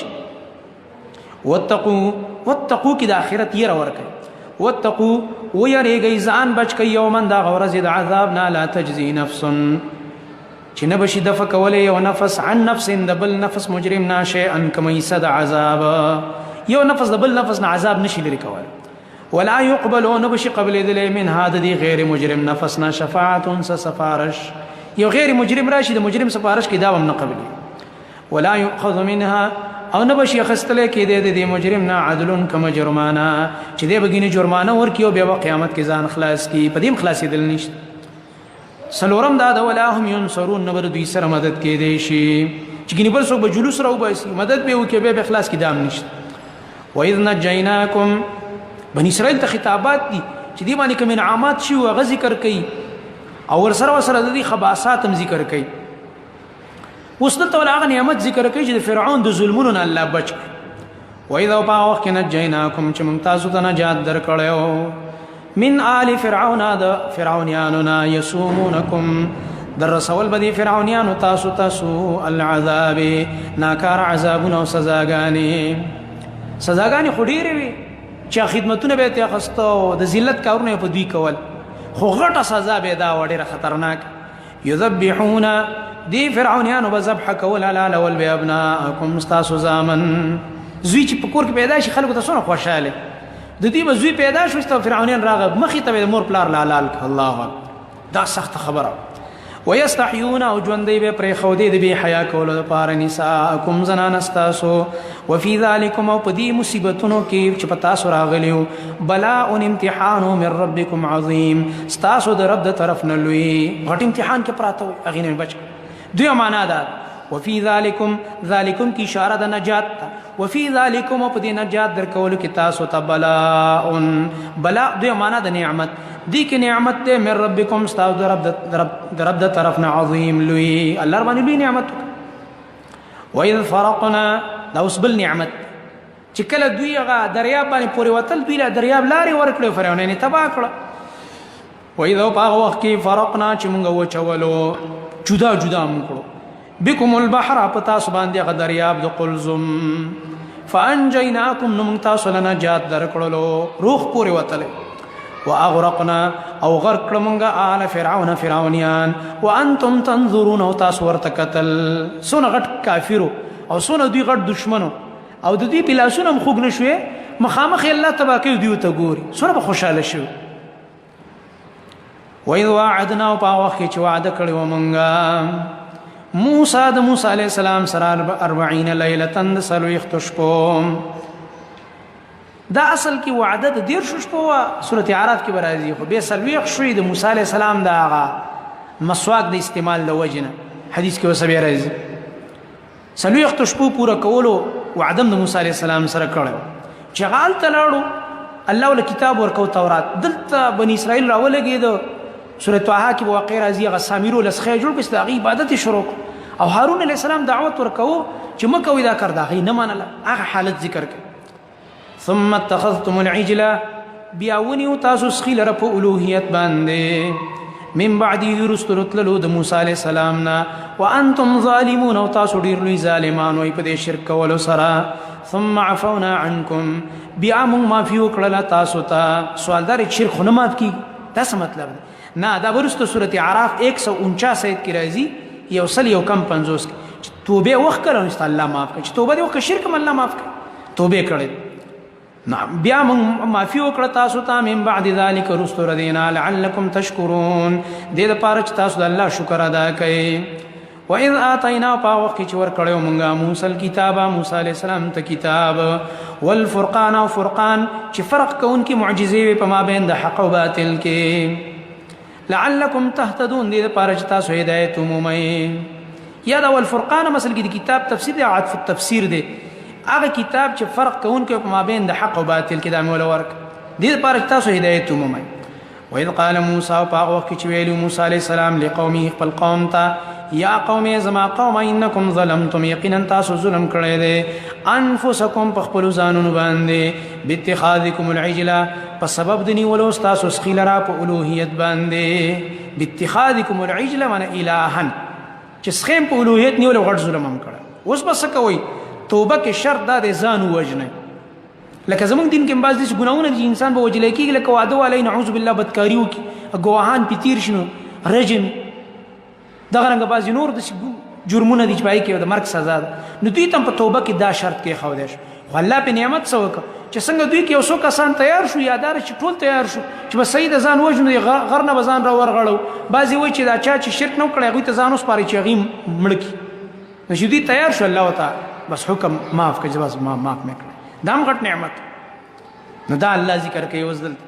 واتقوا کې د اخرت یې ورکړي واتقوا ويريږي ځان بچ کوي یومن دا غورز د عذاب نه لا تجزي نفس چې نه بشي دفع کولې یو نفس عن نفس دبل نفس مجرم نه شيئا كما يسد عذاب یو نفس دبل نفس نه عذاب نشي لري کول ولا يقبل نه بشي قبل دې من هذا دي غیر مجرم نفس نه شفاعت سفارش یو غیر مجرم راشي د مجرم سفارش کې دا هم نه قبلي ولا يؤخذ منها او نه بشي خستله کې د مجرم نه عدل کما جرمانه چې دې بګینه جرمانه ورکیو بیا قیامت کې ځان خلاص کی پدیم خلاصې دل نشته سلورم دا ولا هم ينصرون نبر دوی سره مدد کې دی شي چې ګینه بل څوک به جلوس راو باسي مدد به وکي به اخلاص کې دام نشته واذ نجيناكم بني اسرائيل ته خطابات دي چې دی باندې کوم انعامات شي او غ ذکر کوي او ور سره د خباثات هم ذکر کوي اوس د هغه نعمت ذکر کوي چې فرعون د ظلمونو نه الله بچ واذا باوخ نجيناكم چې موږ تاسو ته نجات درکړو من آل فرعون د فرعونانو يسومونكم در رسول بدی فرعونانو تاسو العذاب ناکار عذابونه او سزاګانی خډيري وي چې خدمتونه به ته خستو د ذلت کارونه په دوی کول خو غټه سزا به دا وړه خطرناک يذبحون دی فرعونانو بذبح کول علی ول بابناکم استاسو زامن زوی چې پکور کې پیدا شي خلکو ته څونه خوشاله د دې مزوی پیدا شو چې فرعونان راغ مخې ته مور پلار لال الله دا سخت خبره ويستحيون او ژوندې به پرې خو دې به حیا کولو لپاره نساءکم زنان استاسو وفي ذلكم او په دې مصیبتونو کې چې پتا سو راغلیو بلاء امتحان من ربكم عظیم استاسو د رب د طرف نه لوی غټ امتحان کې پراته وي اغه نه بچ دوی معنا ده وفي ذلكم کی اشاره د نجات وفي ذلكم په دې نجات درکول کې تاسو ته بلاء دوی معنا د نعمت دی کې نعمت ته من ربکم استاو رب د طرف نه عظیم لوی الله باندې لوی نعمت وإذ فرقنا دا اوس بل نعمت چې کله دوی هغه دریاب باندې پورې وتل دوی له دریاب لارې ورکړو فرعونانو تبا کړ وإذ په وخت کې فرقنا چې موږ وچولو جدا موږ کړو بكم البحر پتا سبحان دی دریاب د قلزم فانجيناكم نم تاسو نجات درکړلو روح پورې وتل واغرقنا او غرق کړمږه آل فرعونیان وانتم تنظرون او تاسو ورته قتل سونه غټ کافرو او سونه دوی غټ دشمنو او د دې بلاسونه خوګ نشوي مخامخ الله تبا کوي دوی ته ګوري سونه به خوشاله شي وَإِذْ وَاعَدْنَا او په وخت کې چې وعده کړی و مونږه موسی د موسی علیه السلام سره 40 لیلة د 40 شپو. دا اصل کې وعده د 10 شپو سورۃ اعراف کې برازي خو به 40 شوي د موسی علیه السلام دا هغه مسواک د استعمال د وجنه حدیث کې وسبه راځي 40 شپو پورا کولو وعده د موسی علیه السلام سره کړو. چغال تلاړو الله ول کتاب ورکو تورات دلته بنی اسرائیل راولګید سورۃ طه کې واقع راځي هغه سامریو لسخه جوړ کړي د عبادت شروع او هارون علیه السلام دعوت ورکو چې مکه ودا کړ دا غي نه منله هغه حالت ذکر کړي. ثم اتخذتم العجل بیاونی تاسو سخیل رب الوهیت باندې من بعد یرستلو د موسی علیه السلام نا وانتم ظالمون او تاسو ډیر لوی ظالمان وي په دې شرک کولو سره. ثم عفونا عنكم بیا موږ معافي وکړه تاسو ته. سوالدار شرک نه مات کی دا څه مطلب نه دا ورسته سورۃ اعراف 149 کې راځي یو سل یو کم 50 کې توبه وخت کړو الله معاف کړي چې توبه دې وکړه شرک الله معاف کړي توبه کړي. نعم بیا موږ معافي وکړه تاسو ته من بعد ذلك رسل ردینا لعلکم تشکرون دې لپاره چې تاسو د الله شکر ادا کړئ. وَإِذْ آتَيْنَا پاوخ کی چور کړو مونږه موسی الکتاب موسی علیہ السلام ته کتاب والفرقان او فرقان چې فرق کون کی معجزې په ما بین د حق او باطل کې لعلکم تهتدون دې لپاره چې تاسو هدایت ومومئ. یا دا والفرقان مثلا کې د کتاب تفسیر دی عطف التفسیر دی هغه کتاب چې فرق کون کی په ما بین د حق او باطل کې دا مولا ورک دې لپاره چې تاسو هدایت ومومئ. وَإِذْ قَالَ مُوسَى پاوخ کی ویلو موسی علیہ السلام لقومه خپل قوم ته یا قوم زما قوم انکم ظلمتم یقینا تاسو ظلم کړی دی انفسکم په خپل ځانونو باندې باتخاذکم العجل په سبب د نیولو تاسو سخیل را په الوهیت باندې باتخاذکم العجل من الها چې سخیم په الوهیت نیولو غټ ظلم هم کړی. اوس بس کوي توبه کې شرط دا د ځان وجنه لکه زمونږ دین کې بعض داسې ګناهونه دي انسان به وجلی کېږي لکه واده والی نعوذ بالله بدکاري وکړي ګواهان پې تېر شي نو رجم دغه رنګه بعضې نور داسې جرمونه دي چې پای کې د مرګ سزا ده نو دوی ته په توبه کې دا شرط کېښودی شو خو الله پې نعمت څه وکړه چې څنګه دوی کې یو څو کسان تیار شو یاداره چې ټول تیار شو چې بس صحیح د ځان وژنو غر نه به ځان را ورغړو بعضې وایي چې دا چا چې شرک نه وکړی هغوی ته ځان وسپارئ چې هغوی مړه کړي نو چې دوی تیار شو الله ورته بس حکم معاف کړي بس معاف مې کړی دا هم غټ نعمت نو دا الله ذکر کوي اوس دلته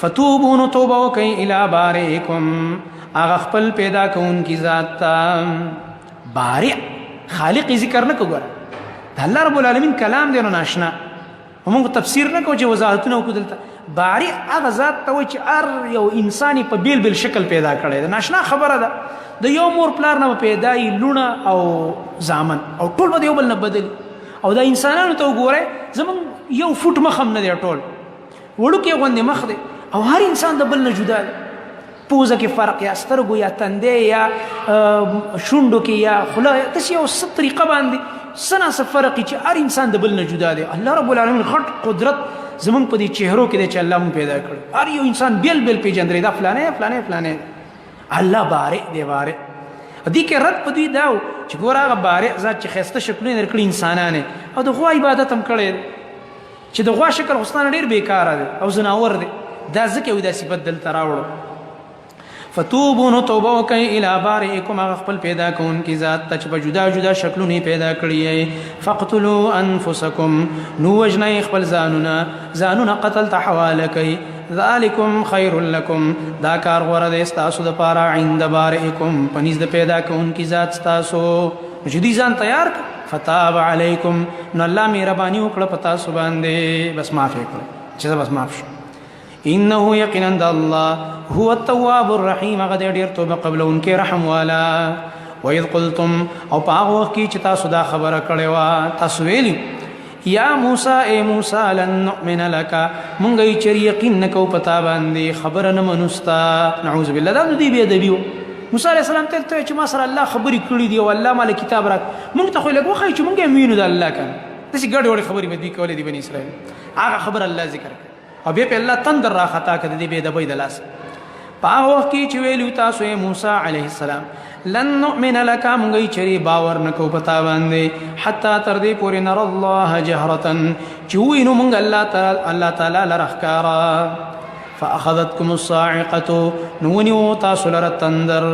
فتوبوا نو توبه وکئ الی بارئکم هغه خپل پیدا کوونکي ذات ته بارئ خالق ذکر نه کوو د الله رب العالمین کلام دی نو ناشنا موږ تفسیر نه کوو چې وضاحتونه وکړو دلته بارئ هغه ذات ته وایي چې هر یو انسان په بیل بیل شکل پیدا کړی دی ناشنا خبره ده د یو مور پلار نه پیدا یي لونه او زامن او ټول به د یو بل نه بدلي او د انسانانو ته وګورئ زمونږ یو فوټ مخ هم نه دی ټول وړوکی غوندې مخ دی او هر انسان د بل نه جدا دی پوزه کې فرق یا سترګو یا تندې یا شونډو کې یا خوله داسې یو څه طریقه باندې څه ناڅه فرق چې هر انسان د بل نه جدا دی الله رب العالمین غټ قدرت زمونږ په دې چهرو کې دی چې الله مونږ پیدا کړی هر یو انسان بیل بیل پېژندلی دا فلانی فلانی فلانی الله بارئ دی بارئ دې کې رد په دوی دا و چې ګوره هغه بارئ ذات چې ښایسته شکلونه یې درکړي انسانان او د غوا عبادت هم کړی دی چې د غوا شکل خو ستانه ډېر بېکاره دی او زناور دی دا ځکه یې دا صفت دلته راوړو فتوبوا نو توبه وکئ الی بارئکم هغه خپل پیدا کوونکي ذات ته چې په جدا جدا شکلونه پیدا کړي فاقتلوا انفسکم نو وژنئ خپل ځانونه قتل ته حواله کوي ذالکم خیر لکم دا کار غوره دی ستاسو دپاره عند بارئکم په نزد پیدا کوونکي ذات ستاسو چې دوی ځان تیار کړه فتاب علیکم نو الله مهرباني وکړه په تاسو باندې بس معاف یې کړه چې بس معاف شو انه یقینا د الله هو التواب الرحیم هغه دی ډېر توبه قبلونکی رحم والا وإذ قلتم او په هغه وخت کې چې تاسو دا خبره کړې وه تاسو ویلي یا موسی اے موسی لن نؤمن لک مونږ یې چېرې یقین نه کوو په تا باندې خبره نه منو ستا نعوذ بالله دا نو دوی بېادبي وو موسی علیه السلام ته ویل چې ما سره الله خبرې کړي دي او الله ماله کتاب راک مونږ ته خو لږ وښایي چې مونږ یې وینو د الله کنه داسې ګډې وړې خبرې به دوی کولې دي بني اسرائیل هغه خبره الله ذکر کړه او بیا په الله تندر راخطا کړه د دې بېادبۍ د لاسه په هغه وخت کې چې ویلي تاسو یې موسی علیه السلام لن نؤمن لک مونږ یې چېرې باور نه کوو په تا باندې حتی تر دې پورې نر الله جهرة چې ووینو مونږ الله تعالی لره ښکاره فاخذتكم الصاعقه نونیو تاسو لره تندر.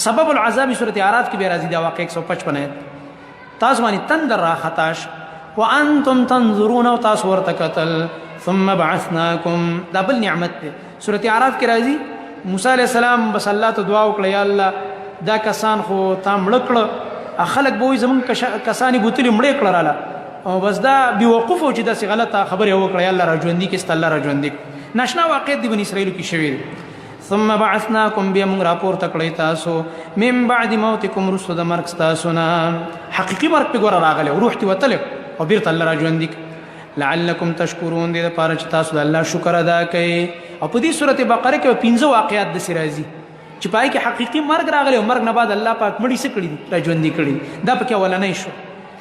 سبب العذاب سورۃ اعراف کې به راځي دا واقع 155 ہے. تاسو باندې تندر را خطاش وانتم تنظرون او تاسو ورته قتل ثم بعثناكم. دا بل نعمت ده. سورۃ اعراف کې راځي موسی علیہ السلام بس الله ته دعا وکړه یا الله دا کسان خو تا مړ کړه خلک به وي زمون کسانی بوتلی مړ کړه رااله او بس دا بیوقوف او چې دا څه غلطه خبره وکړه یا الله را ژوندې کې ست الله را ژوندې. ناشنا واقع دی بنی اسرائیل کې شوی. ثم بعثناكم بیا موږ راپور تکړی تاسو من بعد موتکم رسل د مرګ تاسو نه حقيقي مرګ په ګور راغله روح تی وتل او بیرته الله را ژوندې لعلکم تشکرون. دې لپاره چې تاسو د الله شکر ادا کړئ. او په دې سورته بقره کې 15 واقعات د سرازي چې پای کې حقيقي مرګ راغلی او مرګ نه بعد الله پاک مړی څه کړی دي را ژوندې کړی. دا پکې ولنۍ شو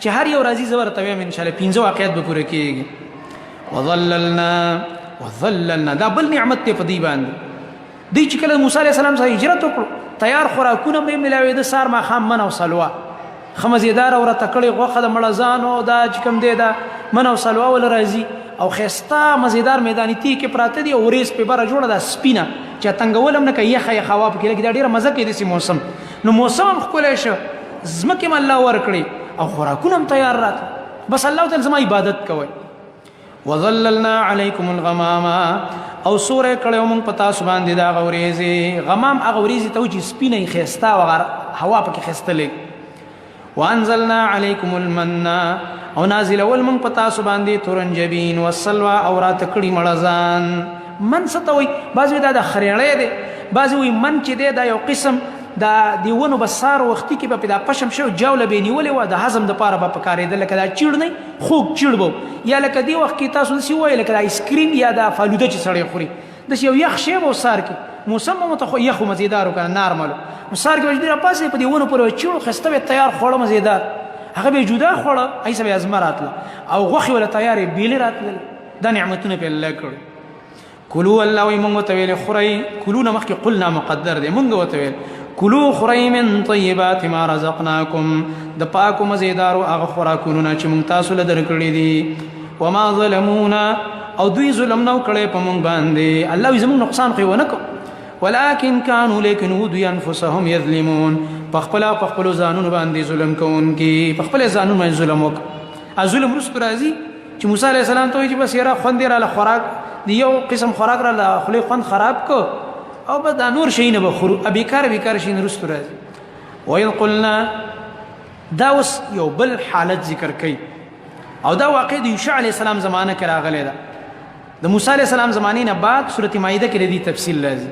چې هر یو راځي زور ته ویم ان شاء الله 15 واقعات به پوره کیږي. وظللنا دا بل نعمت ته په دې باندې دی چې کله موسی عليه السلام سره هجرت وکړو تیار خوراکونه به ملاوي د سار ما خام من او سلوا خمزیدار او رتکړی غوخه د مړزانو دا چې کوم دی دا من او سلوا ول راځي او خستا مزیدار میدانی تی کې پراته دی او ریس په بره جوړه د سپینه چې تنگولم نه کوي یخه خوا په کې لګي دا ډیره مزه کوي د موسم. نو موسم هم خپل شو زمکه الله ور کړی او خوراکونه هم تیار رات بس الله تعالی زما عبادت کوي. وظللنا علیکم الغمام او سورې کړو موږ پتا سبحان دي دا غوریزي غمام غوریزي ته چې سپینه خستا او هوا پکې خستلې. وانزلنا علیکم المن او نازل اول موږ پتا سبحان دي تورنجبین والسلوى او رات کړي مړزان. من ستوي بعضوی دا د خریړې دي بعضوی من چې دی دا یو قسم دا دیونو بسار وختي کې په دا پشم شو جوله به نیولې و د هضم د پاره په کارېدل لکه دا چیړ نه خوب چیړ بو یا لکه دی وخت کې تاسو سی وای لکه آیس کریم یا دا فالوده چې سړی خوري د یو یخ شی و سار کې موسم مت خو یخ مزیدار وکړه نارمل سار کې وجدي را پاسې په دیونو پر چیړ خسته تیار خوړه مزیدار هغه به جدا خوړه ایسه به ازمراتله او غوخي ولا تیارې بیل راتله. دا نعمتونه په الله کړو. کلو الله وي مونږ ته ویل خوري کلو نه مخکې قلنا مقدر دی مونږ وته ویل کلو خوري من طیبات ما رزقناکم د پاکو مزیدارو هغه خوراکونه چې مونږ تاسو له درکړي دي. وما ظلمونا او دوی ظلم نو کړي په مونږ باندې الله یې زموږ نقصان خو ونه کو ولكن كانوا لیکن دوی انفسهم یظلمون پخپل ځانونو باندې ظلم کوونکي پخپل ځانونو باندې ظلم وک. ظلم رست راځي چې موسی عليه السلام ته چې بس یاره خوند را خوراک دی یو قسم خوراک را خلی خوند خراب کو او بعد نور شي نه بخورو بیکار شي رست راځي. وإذ قلنا دا اوس یو بل حالت ذکر کوي او دا واقع د یوشع علیه السلام زمانه کې راغلی ده. د موسی علیه السلام زمانه نه بعد سورۃ مائده کې د تفصیل لازم.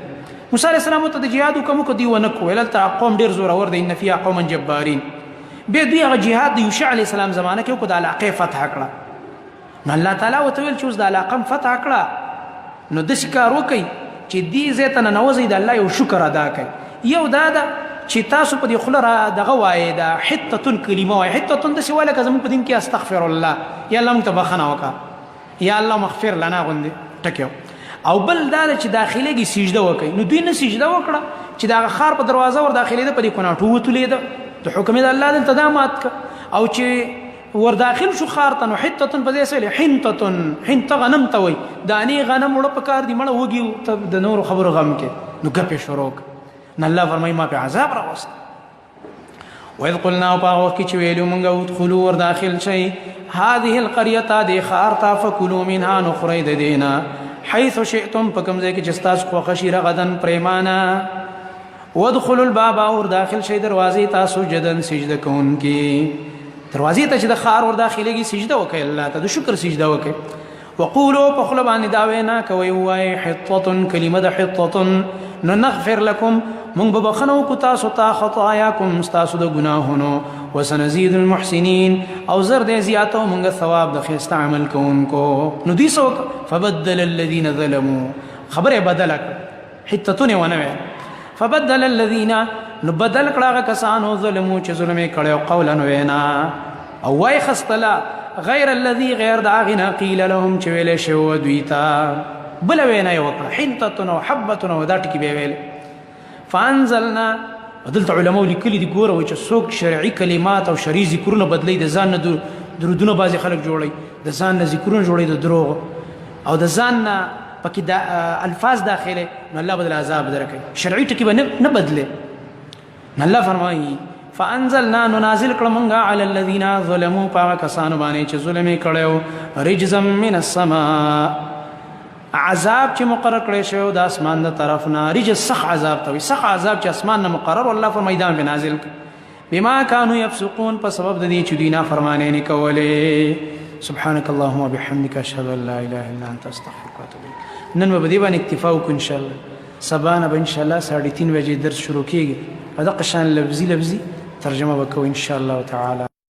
موسی علیه السلام ته د جهاد کوم کو دی ونه کو ول تر قوم ډیر زور اور د ان فی قوم جبارین به دی هغه جهاد د یوشع علیه السلام زمانه کې کو د علاقه فتح کړه. نو الله تعالی وتویل چې اوس د علاقه فتح کړه نو د شکار وکي چې دې زیته نه نوځي د الله یو شکر ادا کوي. یو دا چې تاسو په دې خلره دغه وایي دا حته کلمه وایي حته د سواله کزم په دین کې استغفر الله یا الله متبخنه وکا یا الله مغفر لنا غوندي ټکیو. او بل دا چې داخليږي سجده وکي نو دوی نه سجده وکړه چې دا خار په دروازه ور داخلي ده په دې کوناټو وتلې ده د حکم د الله د انتظامات او چې ور داخل شو خار ته نو حته په دې سره حنته غنم ته وي دانی غنم وړ په کار دی مړ وږي د نور خبرو غم کې نو ګپې شروع نه الله فرمای ما په عذاب راوست. وإذ قلنا باغ کی چې ویلو مونږ ادخلوا ور داخل شي هذه القريه دي خارتا فكلوا منها نخرید دینا حيث شئتم پکم ځای کې چې تاسو خو خشيره غدن پریمانا وادخلوا الباب ور داخل شي دروازې تاسو جدن سجده کوونکی دروازې ته چې د خار ور داخليږي سجده وکي الله ته د شکر سجده وکي. وقولوا بخلبان داوینا کوي وای حطه کلمه د حطه نو نغفر لكم من ببخنو کو تاسو ته خطاياكم تاسو د گناهونو وسنزيد المحسنين او زر دې زیاتو موږ ثواب د خیست عمل کوونکو. نو دي سو فبدل الذين ظلموا خبره بدلک حتتونه ونه فبدل الذين نبدل کړه کسانو ظلمو چې ظلم کړه قولا وینا او وای خستلا غیر الذي غیر داغنا قيل لهم چې ویل شو دویتا بل وینا یو کړه حنتتنا وحبتنا ودا ټکی به ویل. فانزلنا بدلت علماء لیکلي دي ګوره چې څوک شرعي کلمات او شرعي ذکرونه بدلی د ځان نه درودونه بعضي خلک جوړي د ځان نه ذکرونه جوړي د دروغ او د ځان نه پکې دا الفاظ داخله نو الله بدل عذاب درکړي شرعي ټکی به نه بدله الله فرمایي فانزلنا ننازل کړمږه علی الذین ظلموا پاک کسانو باندې چې ظلم کړو رجزا من السماء عذاب چې مقرر کړی شو د اسمان د طرف نه رجز سخ عذاب ته سخ عذاب چې اسمان نه مقرر الله په میدان به نازل بما كانوا يفسقون په سبب د دې چې دوی نافرمانی نه کولې سبحانك اللهم وبحمدك اشهد ان لا اله الا انت استغفرك واتوب اليك نن به دې باندې اکتفا وکړو ان شاء الله سبانه به ان شاء الله 3:30 بجې درس شروع کیږي په دغه شان لفظي ترجمه وکړو ان شاء الله تعالی